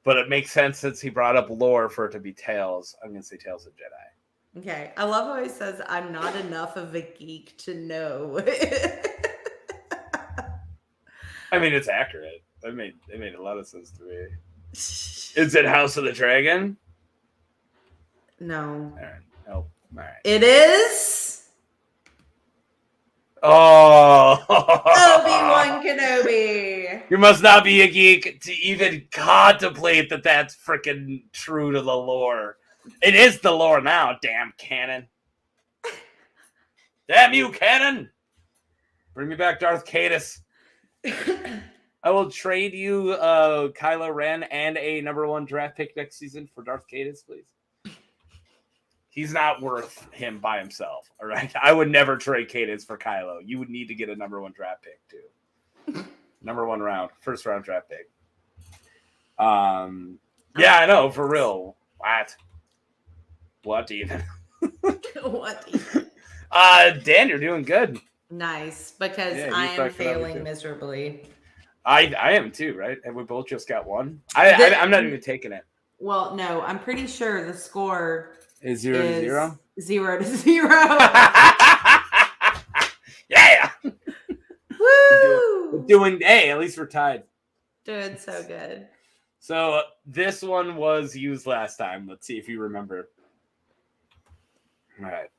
but it makes sense since he brought up lore for it to be Tales. I'm going to say Tales of the Jedi. Okay, I love how he says, I'm not enough of a geek to know. I mean, it's accurate. It made a lot of sense to me. Is it House of the Dragon? No. All right. Nope. All right. It is. Oh. Obi-Wan Kenobi. You must not be a geek to even contemplate that that's freaking true to the lore. It is the lore now, damn canon. Damn you, canon. Bring me back Darth Caedus. I will trade you Kylo Ren and a number 1 draft pick next season for Darth Caedus, please. He's not worth him by himself, all right? I would never trade Caedus for Kylo. You would need to get a number 1 draft pick, too. Number 1 round. First round draft pick. Yeah, I know, for real. What even? What even? Dan, you're doing good. Nice, because I am failing miserably. I am too, right? And we both just got 1. I'm not even taking it. Well, no, I'm pretty sure the score is 0 to 0? 0 to 0. Yeah. Woo! We're doing, hey, at least we're tied. Doing so good. So this one was used last time. Let's see if you remember. All right.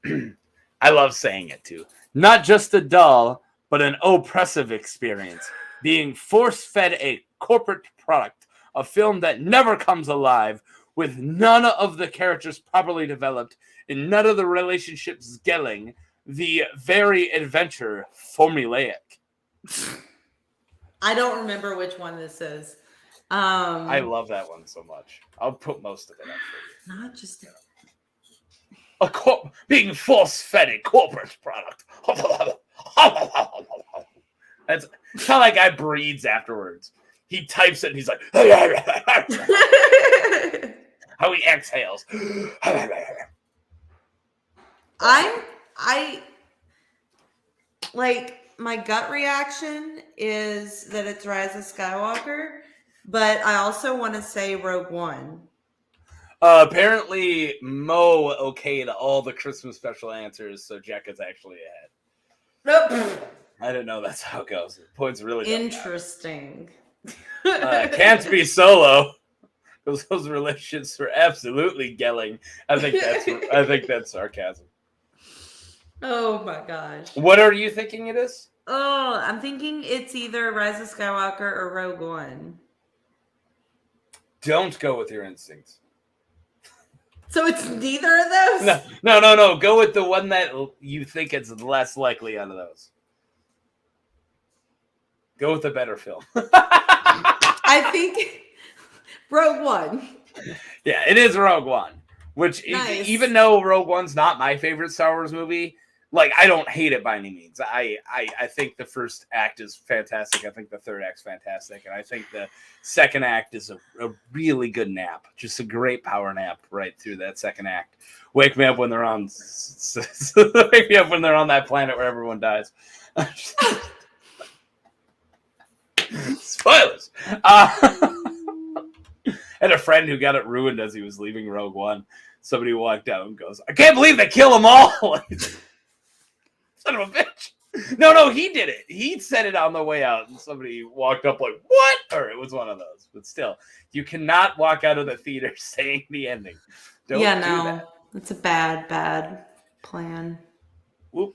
I love saying it too. Not just a dull, but an oppressive experience. Being force-fed a corporate product, a film that never comes alive, with none of the characters properly developed and none of the relationships gelling, the very adventure formulaic. I don't remember which one this is. I love that one so much. I'll put most of it up for you. Not just being force-fed a corporate product. That's how that guy breathes afterwards. He types it and he's like, how he exhales. I like, my gut reaction is that it's Rise of Skywalker, but I also want to say Rogue One. Apparently, Mo okayed all the Christmas special answers, so Jack is actually ahead. Nope. I didn't know that's how it goes. The points really interesting. Can't be Solo. Those relationships were absolutely gelling. I think that's sarcasm. Oh my gosh. What are you thinking it is? Oh, I'm thinking it's either Rise of Skywalker or Rogue One. Don't go with your instincts. So it's neither of those? No. Go with the one that you think is less likely out of those. Go with the better film. I think Rogue One. Yeah, it is Rogue One. Which, Nice. even though Rogue One's not my favorite Star Wars movie, like, I don't hate it by any means. I think the first act is fantastic. I think the third act's fantastic. And I think the second act is a really good nap. Just a great power nap right through that second act. Wake me up when they're on wake me up when they're on that planet where everyone dies. Spoilers. I had a friend who got it ruined as he was leaving Rogue One. Somebody walked out and goes, "I can't believe they kill them all." Son of a bitch. No, he did it. He said it on the way out, and somebody walked up like, "What?" Or it was one of those. But still, you cannot walk out of the theater saying the ending. Don't do that. It's a bad plan. Whoop.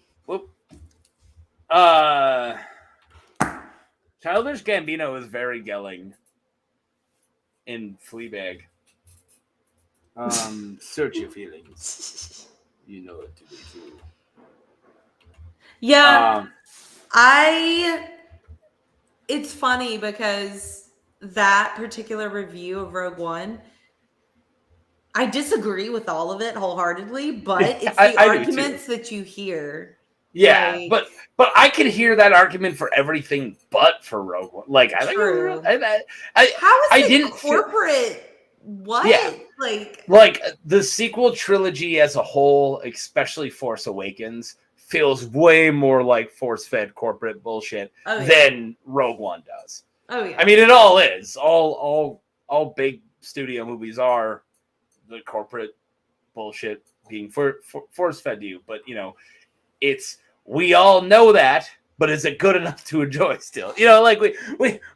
Childish Gambino is very gelling in Fleabag. Search your feelings. You know what to be true. Yeah, it's funny because that particular review of Rogue One, I disagree with all of it wholeheartedly, but it's the arguments that you hear. Yeah, like, but I could hear that argument for everything but for Rogue One. Like, I think how is it corporate? What? Yeah. Like the sequel trilogy as a whole, especially Force Awakens, feels way more like force-fed corporate bullshit than Rogue One does. Oh yeah. I mean, it all is. All big studio movies are the corporate bullshit being force-fed to you, but we all know that, but is it good enough to enjoy still? Like we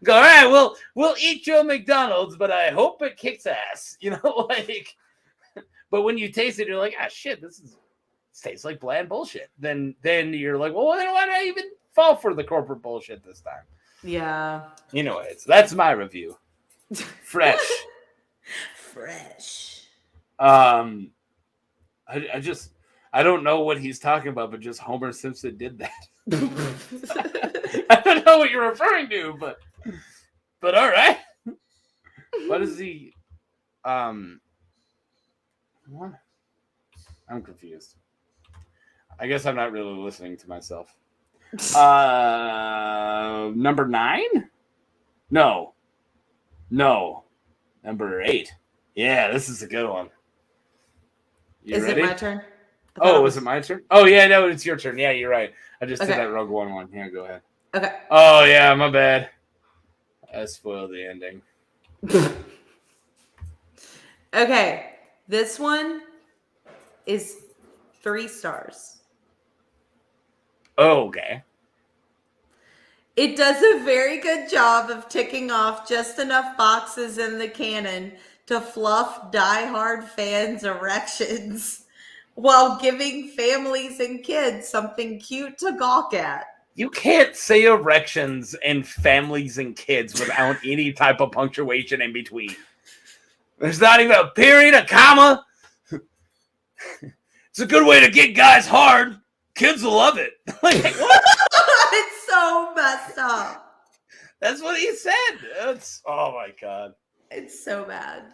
go, all right, we'll eat your McDonald's, but I hope it kicks ass. But when you taste it, you're like, shit, this tastes like bland bullshit. Then you're like, well, then why did I even fall for the corporate bullshit this time? Yeah. Anyways, that's my review. Fresh. I don't know what he's talking about, but just Homer Simpson did that. I don't know what you're referring to, but all right. What is he? What? I'm confused. I guess I'm not really listening to myself. Number 9? No. Number 8. Yeah, this is a good one. Is ready? It my turn? Oh, was it my turn? Oh, yeah, no, it's your turn. Yeah, you're right. I just did that Rogue One. Yeah, go ahead. Okay. Oh, yeah, my bad. I spoiled the ending. Okay. This one is 3 stars. Okay. It does a very good job of ticking off just enough boxes in the canon to fluff diehard fans' erections while giving families and kids something cute to gawk at. You can't say erections and families and kids without any type of punctuation in between. There's not even a period, a comma. It's a good way to get guys hard. Kids will love it. Like, what? It's so messed up. That's what he said. Oh my God. It's so bad.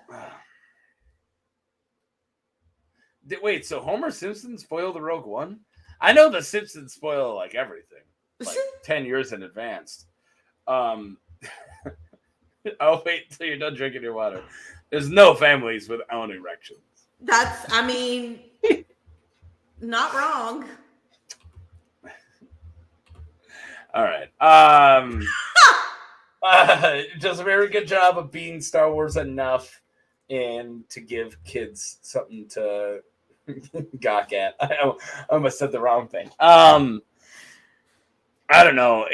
Wait, so Homer Simpson spoiled the Rogue One? I know the Simpsons spoil like everything, like 10 years in advance. I'll wait until you're done drinking your water. There's no families without erections. Not wrong. All right. Does a very good job of being Star Wars enough and to give kids something to gawk at. I almost said the wrong thing. I don't know.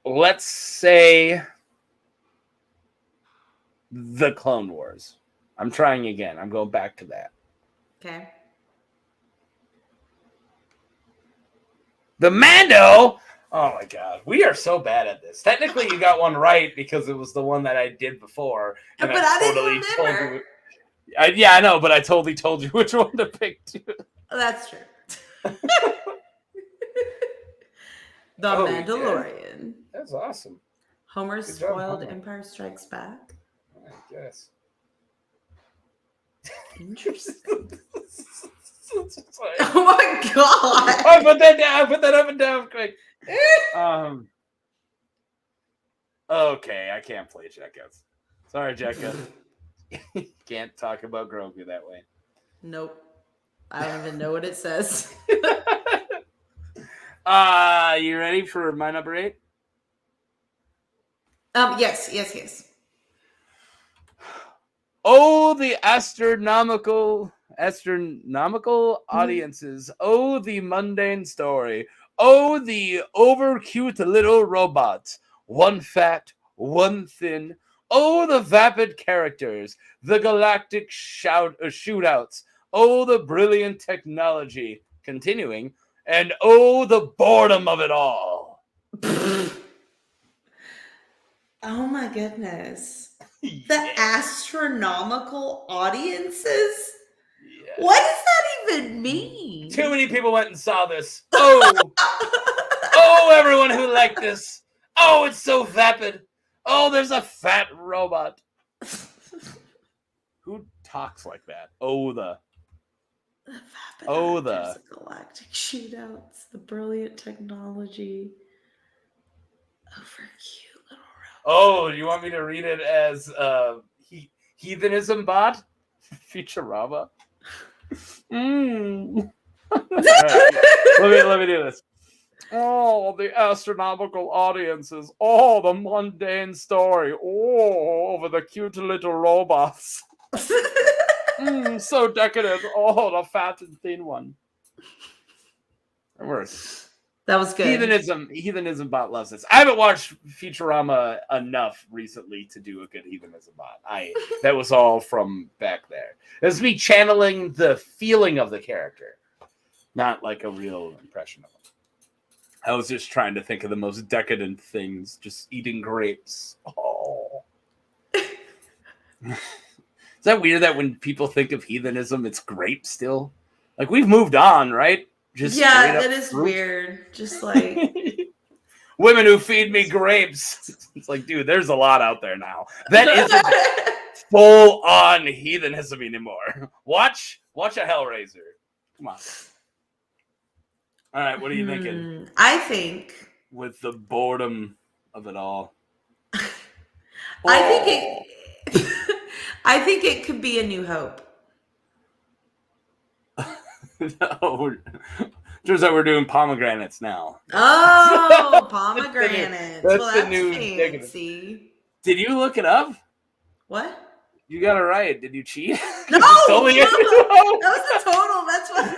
Let's say The Clone Wars. I'm trying again. I'm going back to that. Okay. The Mando. Oh my god, we are so bad at this. Technically, you got one right because it was the one that I did before, and But I didn't remember. told you. Yeah, I know, but I totally told you which one to pick too. Oh, that's true. The Mandalorian. Yeah. That's awesome. Homer's spoiled Empire Strikes Back. I guess. Interesting. Oh my god! I put that down. Put that up and down quick. Okay, I can't play Jekka. Sorry, Jekka. Can't talk about Grogu that way. Nope. I don't even know what it says. You ready for my number 8? Yes. Oh, the astronomical audiences. Oh, the mundane story. Oh, the over-cute little robots. One fat, one thin. Oh, the vapid characters. The galactic shootouts. Oh, the brilliant technology. Continuing. And oh, the boredom of it all. Oh my goodness. The astronomical audiences? Yeah. What does that even mean? Too many people went and saw this. Oh, everyone who liked this. Oh, it's so vapid. Oh, there's a fat robot. Who talks like that? The galactic shootouts, the brilliant technology. Over cute little robot. Oh, you want me to read it as heathenism bot? Futurama. Right. Let me do this. Oh, the astronomical audiences. Oh, the mundane story. Oh, over the cute little robots. So decadent. Oh, the fat and thin one. That was good. Heathenism bot loves this. I haven't watched Futurama enough recently to do a good heathenism bot. That was all from back there. It was me channeling the feeling of the character, not like a real impression of him. I was just trying to think of the most decadent things, just eating grapes. Oh. Is that weird that when people think of heathenism, it's grape still? Like, we've moved on, right? Just that is fruit. Weird. Just like women who feed me grapes. It's like, dude, there's a lot out there now. That isn't full on heathenism anymore. Watch a Hellraiser. Come on. All right, what are you thinking? I think with the boredom of it all. I think it could be A New Hope. No, turns out we're doing pomegranates now. Oh, pomegranates. That's the new fancy. Did you look it up? What? You got it right. Did you cheat? No, that was the total. That's what.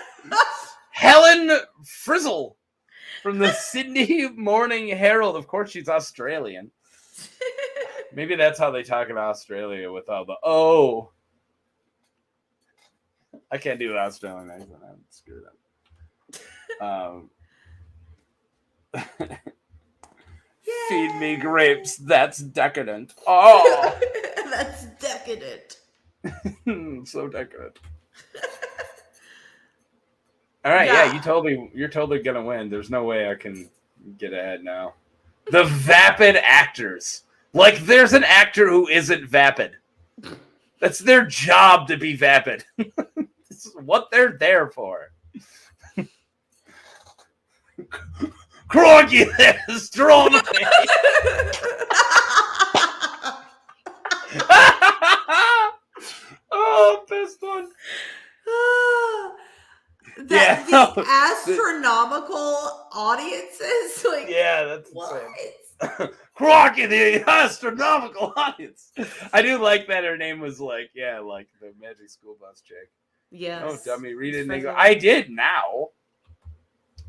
Helen Frizzle from the Sydney Morning Herald. Of course, she's Australian. Maybe that's how they talk in Australia with all the oh. I can't do Australian accent. I'm screwed up. Feed me grapes. That's decadent. Oh, that's decadent. So decadent. All right, yeah, you're totally gonna win. There's no way I can get ahead now. The vapid actors. Like, there's an actor who isn't vapid. That's their job to be vapid. This is what they're there for. Crikey, that's drawn me. Oh, best one. The astronomical audiences. Like, yeah, that's what? Crocky, the astronomical audience. I do like that her name was like the Magic School Bus chick. Yes. Oh, dummy, read it and go. I did now.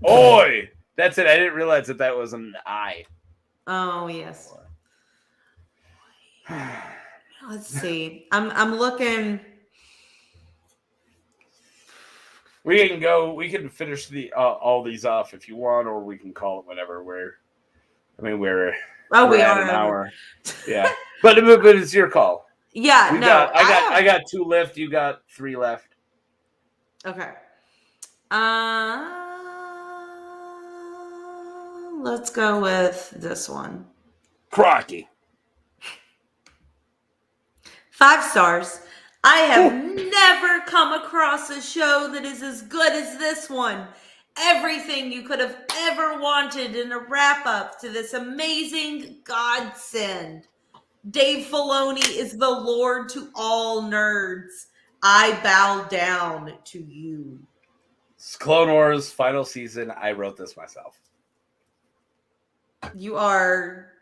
Oi! That's it. I didn't realize that was an I. Oh, yes. Let's see. I'm looking. We can go. We can finish the all these off if you want, or we can call it whatever. We're We at are an over. hour. Yeah, but it's your call. Yeah, I got 2 left. You got 3 left. Okay. Let's go with this one. Crocky. 5 stars. I have never come across a show that is as good as this one. Everything you could have ever wanted in a wrap up to this amazing godsend. Dave Filoni is the Lord to all nerds. I bow down to you. It's Clone Wars final season. I wrote this myself. You are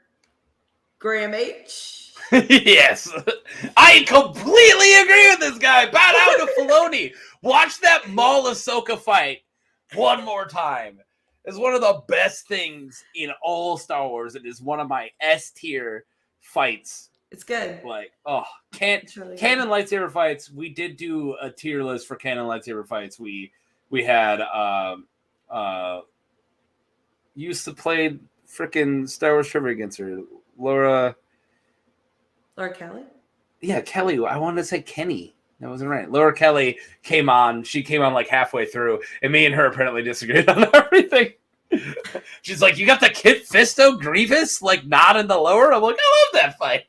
Graham H. Yes, I completely agree with this guy. Bow down to Filoni. Watch that Maul Ahsoka fight one more time. It's one of the best things in all Star Wars. It is one of my S tier fights. It's good. Like, Really canon lightsaber fights. We did do a tier list for canon lightsaber fights. We had used to play freaking Star Wars trivia against her, Laura Kelly? Yeah, Kelly. I wanted to say Kenny. That wasn't right. Laura Kelly came on. She came on like halfway through, and me and her apparently disagreed on everything. She's like, "You got the Kit Fisto Grievous like not in the lower." I'm like, "I love that fight."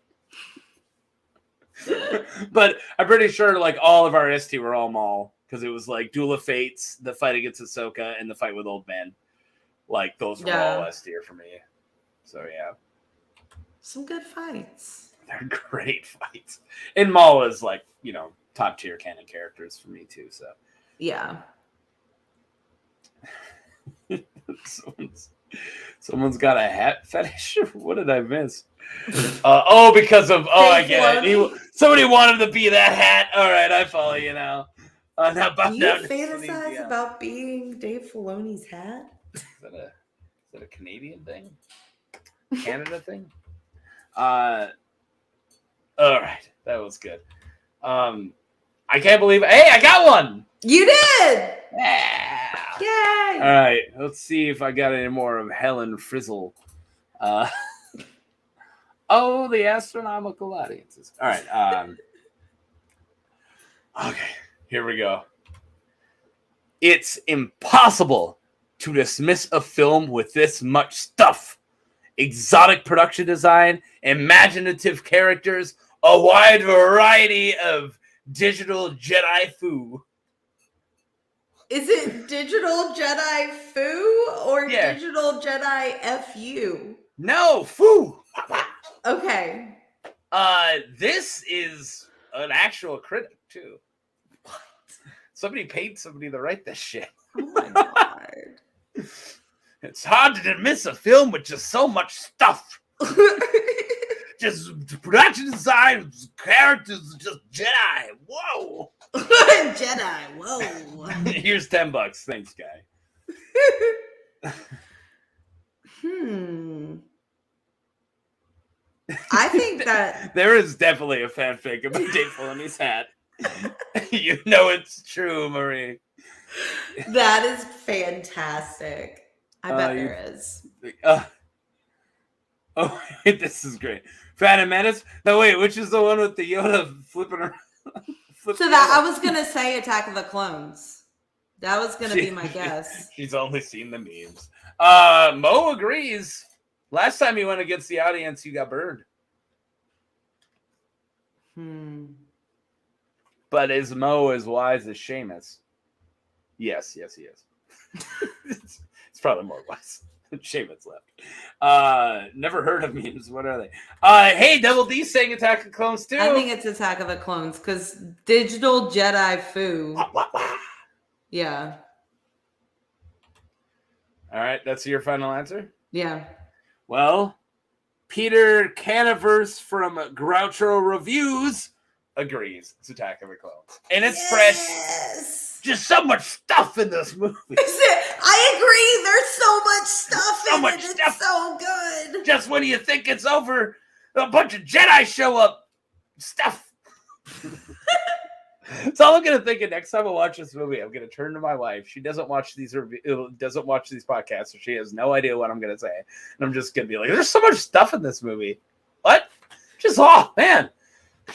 But I'm pretty sure like all of our ST were all Maul because it was like Duel of Fates, the fight against Ahsoka, and the fight with Old Man. Like those were all S tier for me. So yeah, some good fights. They're great fights, and Maul is like top tier canon characters for me too. So yeah. Someone's got a hat fetish. What did I miss? Because of I get it. Somebody wanted to be that hat. All right, I follow you now. Now do you fantasize about being Dave Filoni's hat? Is that a Canadian thing? Canada thing? All right, that was good. I can't believe it. Hey, I got one. You did. Yeah. Yay. All right, let's see if I got any more of Helen Frizzle. The astronomical audiences. All right. Okay, here we go. It's impossible to dismiss a film with this much stuff. Exotic production design, imaginative characters, a wide variety of digital Jedi foo. Is it digital Jedi foo or digital Jedi FU? No, foo. Okay. This is an actual critic too. What? Somebody paid somebody to write this shit. Oh my god. It's hard to miss a film with just so much stuff. Just production design, characters, just Jedi. Whoa. Jedi. Whoa. Here's $10. Thanks, guy. I think that there is definitely a fanfic about Dave Filoni's hat. You know it's true, Marie. That is fantastic. I bet there is. This is great. Phantom Menace. No, wait, which is the one with the Yoda flipping around? I was gonna say Attack of the Clones. That was gonna be my guess. She's only seen the memes. Mo agrees. Last time you went against the audience, you got burned. But is Mo as wise as Seamus? Yes, he is. It's probably more wise. Seamus left. Never heard of memes. What are they? Hey, Double D saying Attack of the Clones too. I think it's Attack of the Clones because digital Jedi foo. Yeah. All right, that's your final answer? Yeah. Well, Peter Canaverse from Groucho Reviews agrees. It's Attack of the Clones. And it's fresh. Just so much stuff in this movie. I agree. There's so much stuff in it. It's so good. Just when you think it's over, a bunch of Jedi show up. Stuff. That's all I'm gonna think of next time I watch this movie. I'm gonna turn to my wife. She doesn't watch these podcasts, so she has no idea what I'm gonna say. And I'm just gonna be like, "There's so much stuff in this movie." What? Just man,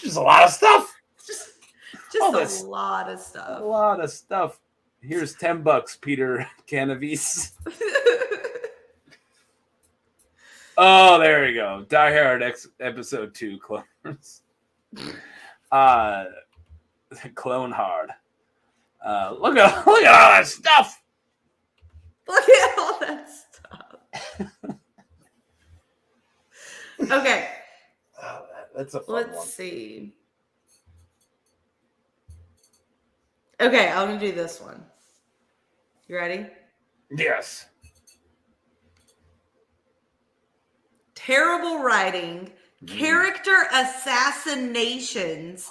just a lot of stuff. Just a lot of stuff. A lot of stuff. Here's $10, Peter Canavis. Oh, there we go. Die Hard episode 2, clones. Clone Hard. Look at all that stuff. Look at all that stuff. Okay. Oh, that's a fun one. Let's see. Okay, I'm gonna do this one. You ready? Yes. Terrible writing, character assassinations,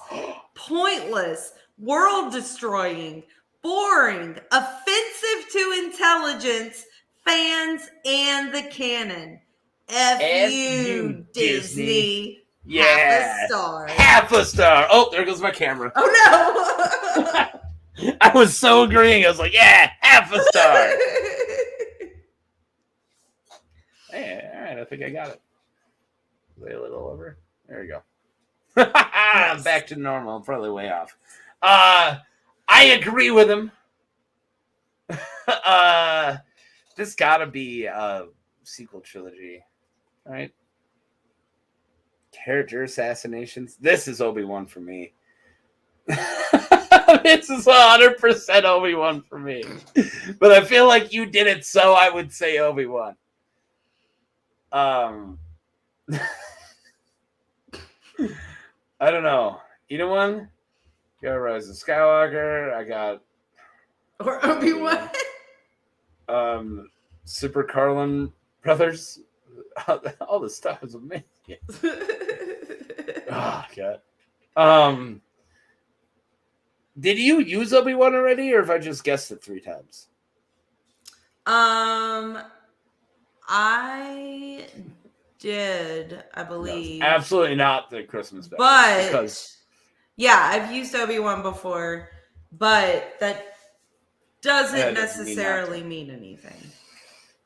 pointless, world destroying, boring, offensive to intelligence, fans, and the canon. F you, Disney. Yeah. Half a star. Half a star. Oh, there goes my camera. Oh no. I was so agreeing. I was like, yeah, half a star. Hey, all right, I think I got it. Way a little over. There you go. I'm back to normal. I'm probably way off. I agree with him. This gotta be a sequel trilogy, right? Character assassinations. This is Obi-Wan for me. This is 100% Obi-Wan for me. But I feel like you did it, so I would say Obi-Wan. I don't know. Either one? Got Rise of Skywalker. I got or Obi-Wan. Super Carlin Brothers. All this stuff is amazing. Oh God. Did you use Obi-Wan already, or have I just guessed it 3 times? I did, I believe. No, absolutely not the Christmas special. But because yeah, I've used Obi-Wan before, but that doesn't necessarily mean anything.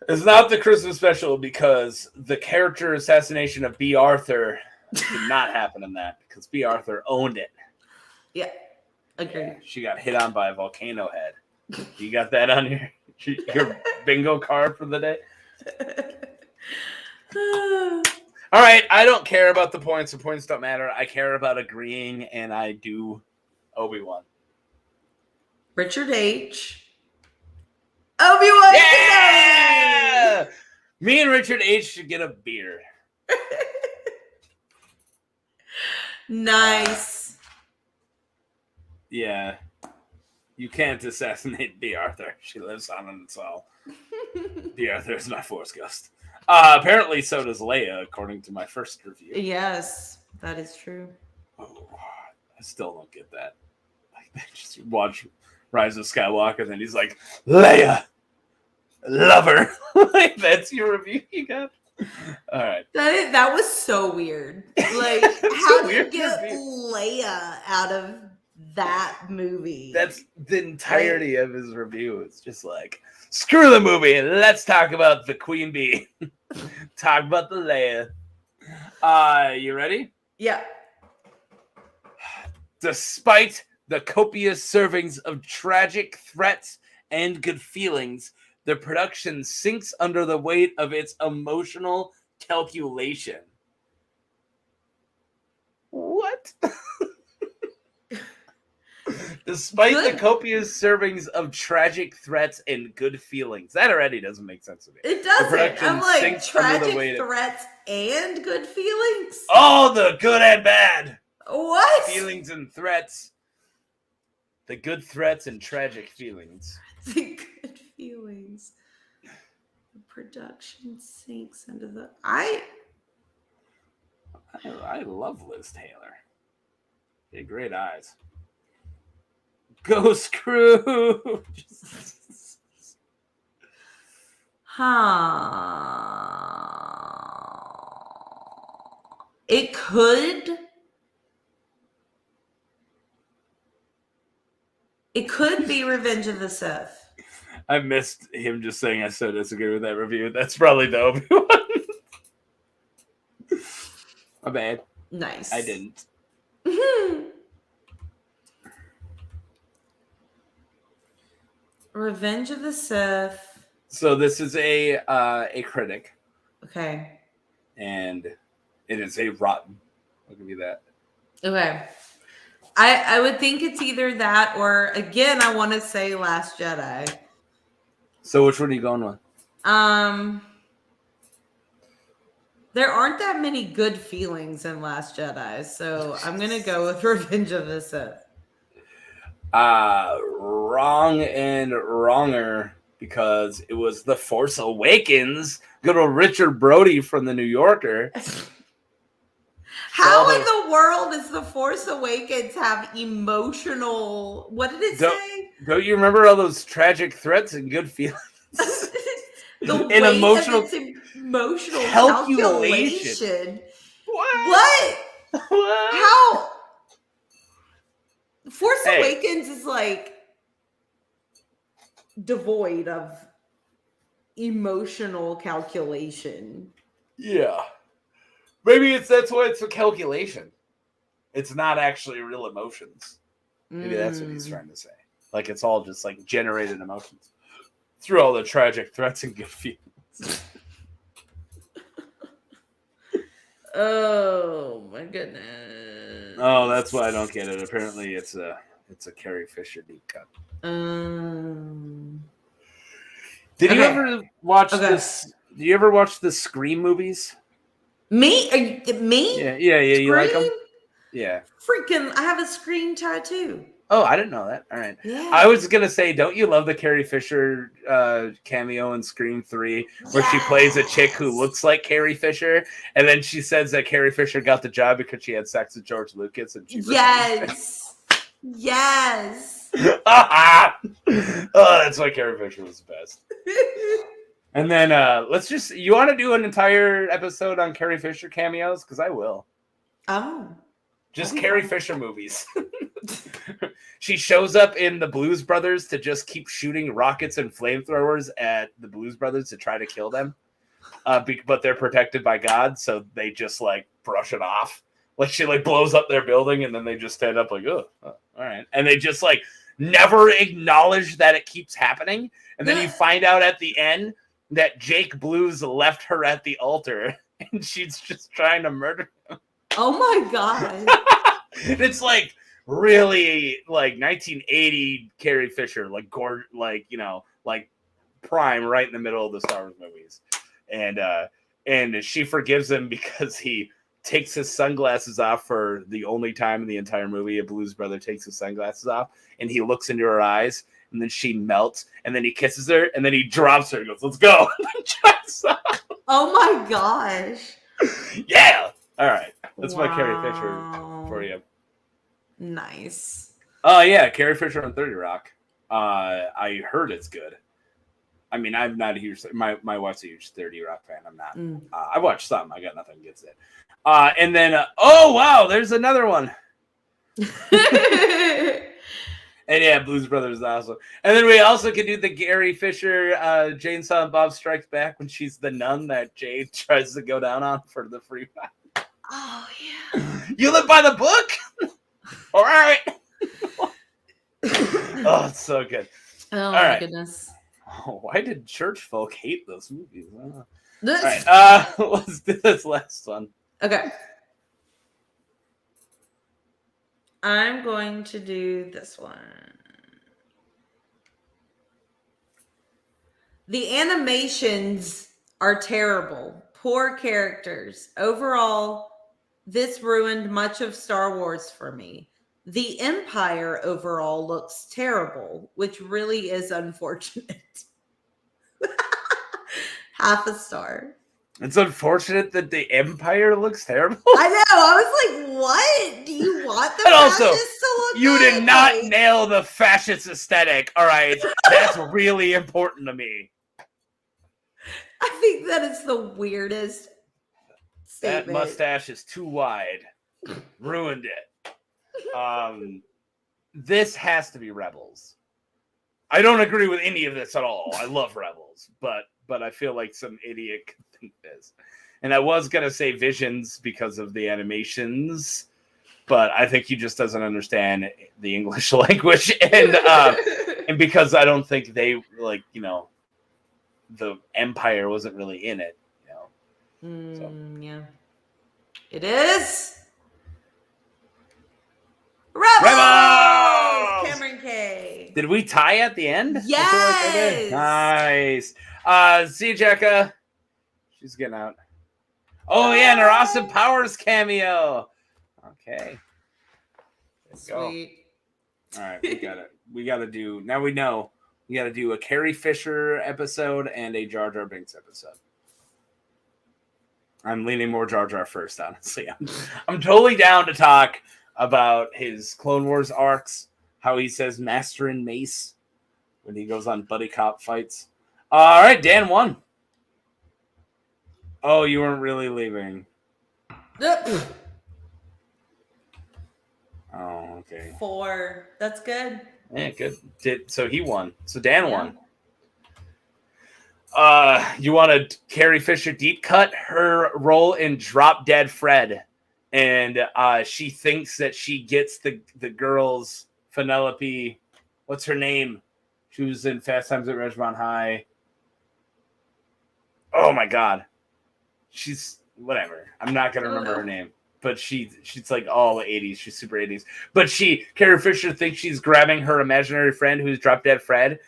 It's not the Christmas special because the character assassination of B. Arthur did not happen in that because B. Arthur owned it. Yeah, agree. Yeah, she got hit on by a volcano head. You got that on your bingo card for the day? All right, I don't care about the points. The points don't matter. I care about agreeing, and I do Obi-Wan. Richard H. Obi-Wan Yeah! Me and Richard H. should get a beer. Nice. Yeah. You can't assassinate B. Arthur. She lives on in us all. B. Arthur is my Force ghost. Apparently, so does Leia, according to my first review. Yes, that is true. Oh, I still don't get that. Like, just watch Rise of Skywalker, and then he's like, Leia, lover. Like, that's your review you got? All right. That was so weird. Like, how do you get Leia out of that movie? That's the entirety of his review. It's just like, screw the movie and let's talk about the Queen Bee. Talk about the Leia. You ready? Yeah. Despite the copious servings of tragic threats and good feelings, the production sinks under the weight of its emotional calculation. What? Despite the copious servings of tragic threats and good feelings. That already doesn't make sense to me. It doesn't. I'm like, tragic threats and good feelings? Oh, the good and bad. What? Feelings and threats. The good threats and tragic feelings. The good feelings. The production sinks into the... I love Liz Taylor. She had great eyes. Go Scrooge! It could It could be Revenge of the Sith. I missed him just saying I so disagree with that review. That's probably the Obi-Wan. My bad. Nice. I didn't. Revenge of the Sith. So this is a critic. Okay. And it is a rotten. I'll give you that. Okay. I would think it's either that or, again, I want to say Last Jedi. So which one are you going with? There aren't that many good feelings in Last Jedi, so I'm going to go with Revenge of the Sith. Wrong and wronger, because it was The Force Awakens. Good old Richard Brody from The New Yorker. How in the world does The Force Awakens have emotional... What did it say? Don't you remember all those tragic threats and good feelings? The weight emotional, of its emotional calculation. What? How? Force Awakens is like devoid of emotional calculation. Yeah. Maybe that's why it's a calculation. It's not actually real emotions. Maybe that's what he's trying to say. Like it's all just like generated emotions through all the tragic threats and good feelings. Oh my goodness. Oh, that's why I don't get it. Apparently it's a Carrie Fisher deep cut. Did you ever watch this? Do you ever watch the Scream movies? Me? Me? Yeah. You like them? Yeah. Freaking! I have a Scream tattoo. Oh, I didn't know that. All right. Yeah. I was gonna say, don't you love the Carrie Fisher cameo in Scream 3, where she plays a chick who looks like Carrie Fisher, and then she says that Carrie Fisher got the job because she had sex with George Lucas, and she yes. Oh, that's why Carrie Fisher was the best. And then you want to do an entire episode on Carrie Fisher cameos? Because I will. Oh. Just Carrie Fisher movies. She shows up in the Blues Brothers to just keep shooting rockets and flamethrowers at the Blues Brothers to try to kill them. But they're protected by God, so they just like brush it off. Like she like blows up their building and then they just stand up like, oh, all right. And they just like never acknowledge that it keeps happening. And then you find out at the end that Jake Blues left her at the altar and she's just trying to murder him. Oh my God. It's like really like 1980 Carrie Fisher, like like prime right in the middle of the Star Wars movies. And she forgives him because he takes his sunglasses off for the only time in the entire movie. A Blues Brother takes his sunglasses off and he looks into her eyes and then she melts and then he kisses her and then he drops her and goes, let's go. Oh my gosh. Yeah. All right. That's my Carrie Fisher for you. Nice. Oh, yeah. Carrie Fisher on 30 Rock. I heard it's good. I mean, I'm not a huge... My wife's a huge 30 Rock fan. I'm not. I watched some. I got nothing against it. And then... oh, wow. There's another one. And yeah, Blues Brothers is awesome. And then we also could do the Carrie Fisher Jane Silent Bob Strikes Back when she's the nun that Jade tries to go down on for the free ride. Oh, yeah. You live by the book? All right. Oh, it's so good. Oh, my goodness. Oh, why did church folk hate those movies? All right. Let's do this last one. Okay. I'm going to do this one. The animations are terrible. Poor characters. Overall, this ruined much of Star Wars for me. The Empire overall looks terrible, which really is unfortunate. Half a star. It's unfortunate that the Empire looks terrible. I know. I was like, what? Do you want the fascists to look you did not nail the fascist aesthetic. All right. That's really important to me. I think that is the weirdest statement. That mustache is too wide. Ruined it. this has to be Rebels. I don't agree with any of this at all. I love Rebels, but I feel like some idiot could think this. And I was gonna say Visions because of the animations, but I think he just doesn't understand the English language, and because I don't think they the Empire wasn't really in it, Yeah, it is Rebels! Cameron K. Did we tie at the end? Yes. Nice. See you, Jekka. She's getting out. Oh yeah, and her Austin Powers cameo. Okay. Sweet. All right, we got to do. Now we know. We got to do a Carrie Fisher episode and a Jar Jar Binks episode. I'm leaning more Jar Jar first, honestly. I'm totally down to talk about his Clone Wars arcs, how he says Master and Mace when he goes on buddy cop fights. All right, Dan won. Oh, you weren't really leaving. Oh, okay. 4. That's good. Yeah, good. So he won. So Dan won. You want a Carrie Fisher deep cut? Her role in Drop Dead Fred. And she thinks that she gets the girl's Penelope. What's her name? She was in Fast Times at Ridgemont High. Oh my God. She's whatever. I'm not gonna remember her name. But she's like all 80s. She's super 80s. But Carrie Fisher thinks she's grabbing her imaginary friend who's Drop Dead Fred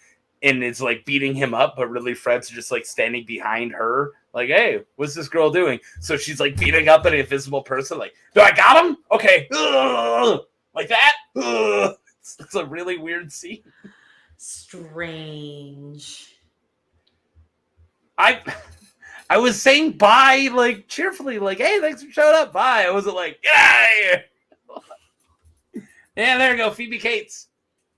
and is like beating him up, but really Fred's just like standing behind her. Like, hey, what's this girl doing? So she's like beating up an invisible person. Like, do I got him? Okay. Ugh! Like that? Ugh! It's a really weird scene. Strange. I was saying bye, like cheerfully, like, hey, thanks for showing up. Bye. I wasn't like, yay! Yeah, there you go. Phoebe Cates.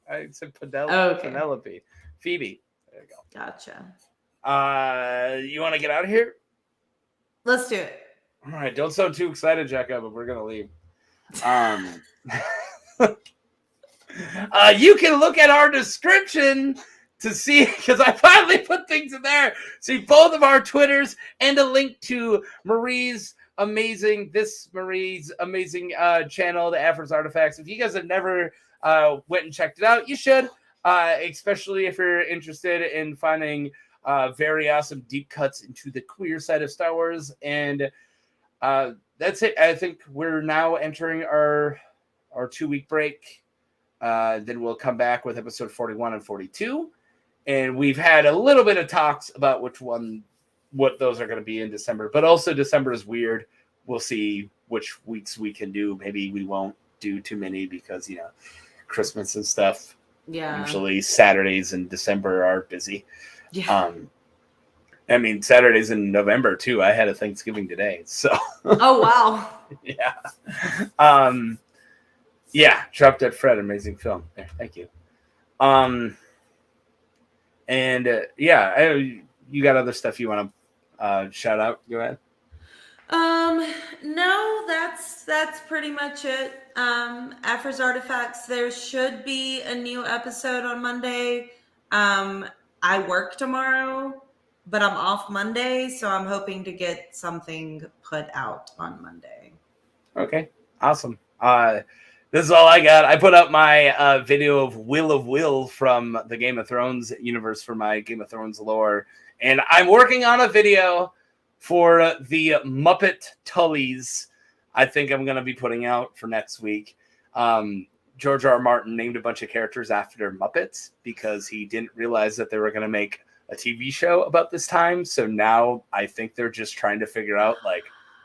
I said Penelope. Phoebe. There you go. Gotcha. You want to get out of here? Let's do it. All right. Don't sound too excited, Jekka, but we're going to leave. You can look at our description to see, because I finally put things in there. See both of our Twitters and a link to Marie's amazing channel, the Afro's Artifacts. If you guys have never went and checked it out, you should, especially if you're interested in finding very awesome deep cuts into the queer side of Star Wars. And that's it. I think we're now entering our 2-week break. Then we'll come back with episode 41 and 42. And we've had a little bit of talks about what those are going to be in December. But also December is weird. We'll see which weeks we can do. Maybe we won't do too many because, Christmas and stuff. Yeah. Usually Saturdays in December are busy. Yeah. Saturdays in November too. I had a Thanksgiving today. So. Oh, wow. Yeah. Yeah. Drop Dead Fred. Amazing film. There. Thank you. You got other stuff you want to shout out? Go ahead. No, that's pretty much it. Afro's Artifacts, there should be a new episode on Monday. I work tomorrow, but I'm off Monday, so I'm hoping to get something put out on Monday. Okay, awesome. This is all I got. I put up my video of Will from the Game of Thrones universe for my Game of Thrones lore. And I'm working on a video for the Muppet Tullies. I think I'm going to be putting out for next week. George R. R. Martin named a bunch of characters after Muppets because he didn't realize that they were going to make a TV show about this time. So now I think they're just trying to figure out,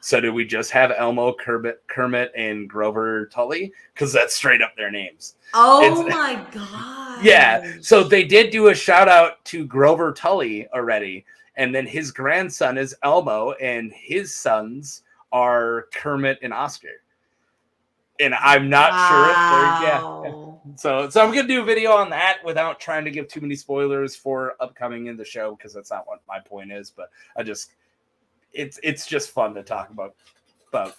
so do we just have Elmo, Kermit, and Grover Tully? Because that's straight up their names. Oh my God. Yeah. So they did do a shout out to Grover Tully already. And then his grandson is Elmo, and his sons are Kermit and Oscar. And I'm not sure if they're, yeah. So I'm going to do a video on that without trying to give too many spoilers for upcoming in the show, because that's not what my point is. But it's just fun to talk about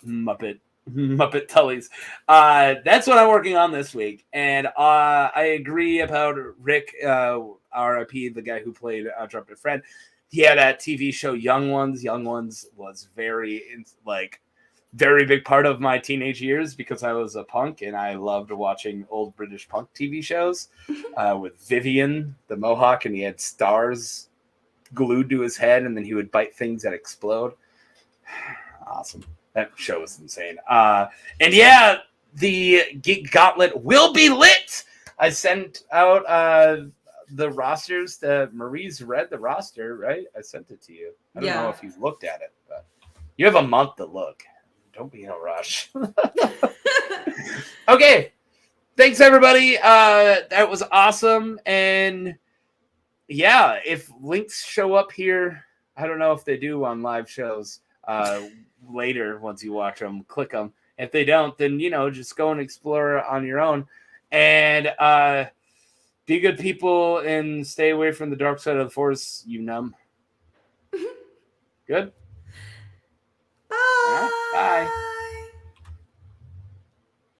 Muppet Muppet Tullies. That's what I'm working on this week, and I agree about Rick, R.I.P. the guy who played Trumpet Fred. Yeah, that TV show Young Ones. Young Ones was very big part of my teenage years because I was a punk and I loved watching old British punk TV shows with Vivian the Mohawk, and he had stars glued to his head, and then he would bite things that explode. Awesome. That show was insane. And yeah, the Geek Gauntlet will be lit. I sent out the rosters. Marie's read the roster, right? I sent it to you. I don't know if you've looked at it, but you have a month to look. Don't be in a rush. Okay. Thanks, everybody. That was awesome. And yeah, if links show up here, I don't know if they do on live shows later once you watch them, click them. If they don't, then, just go and explore on your own. And be good people and stay away from the dark side of the force, you numb. Good? Bye. Bye.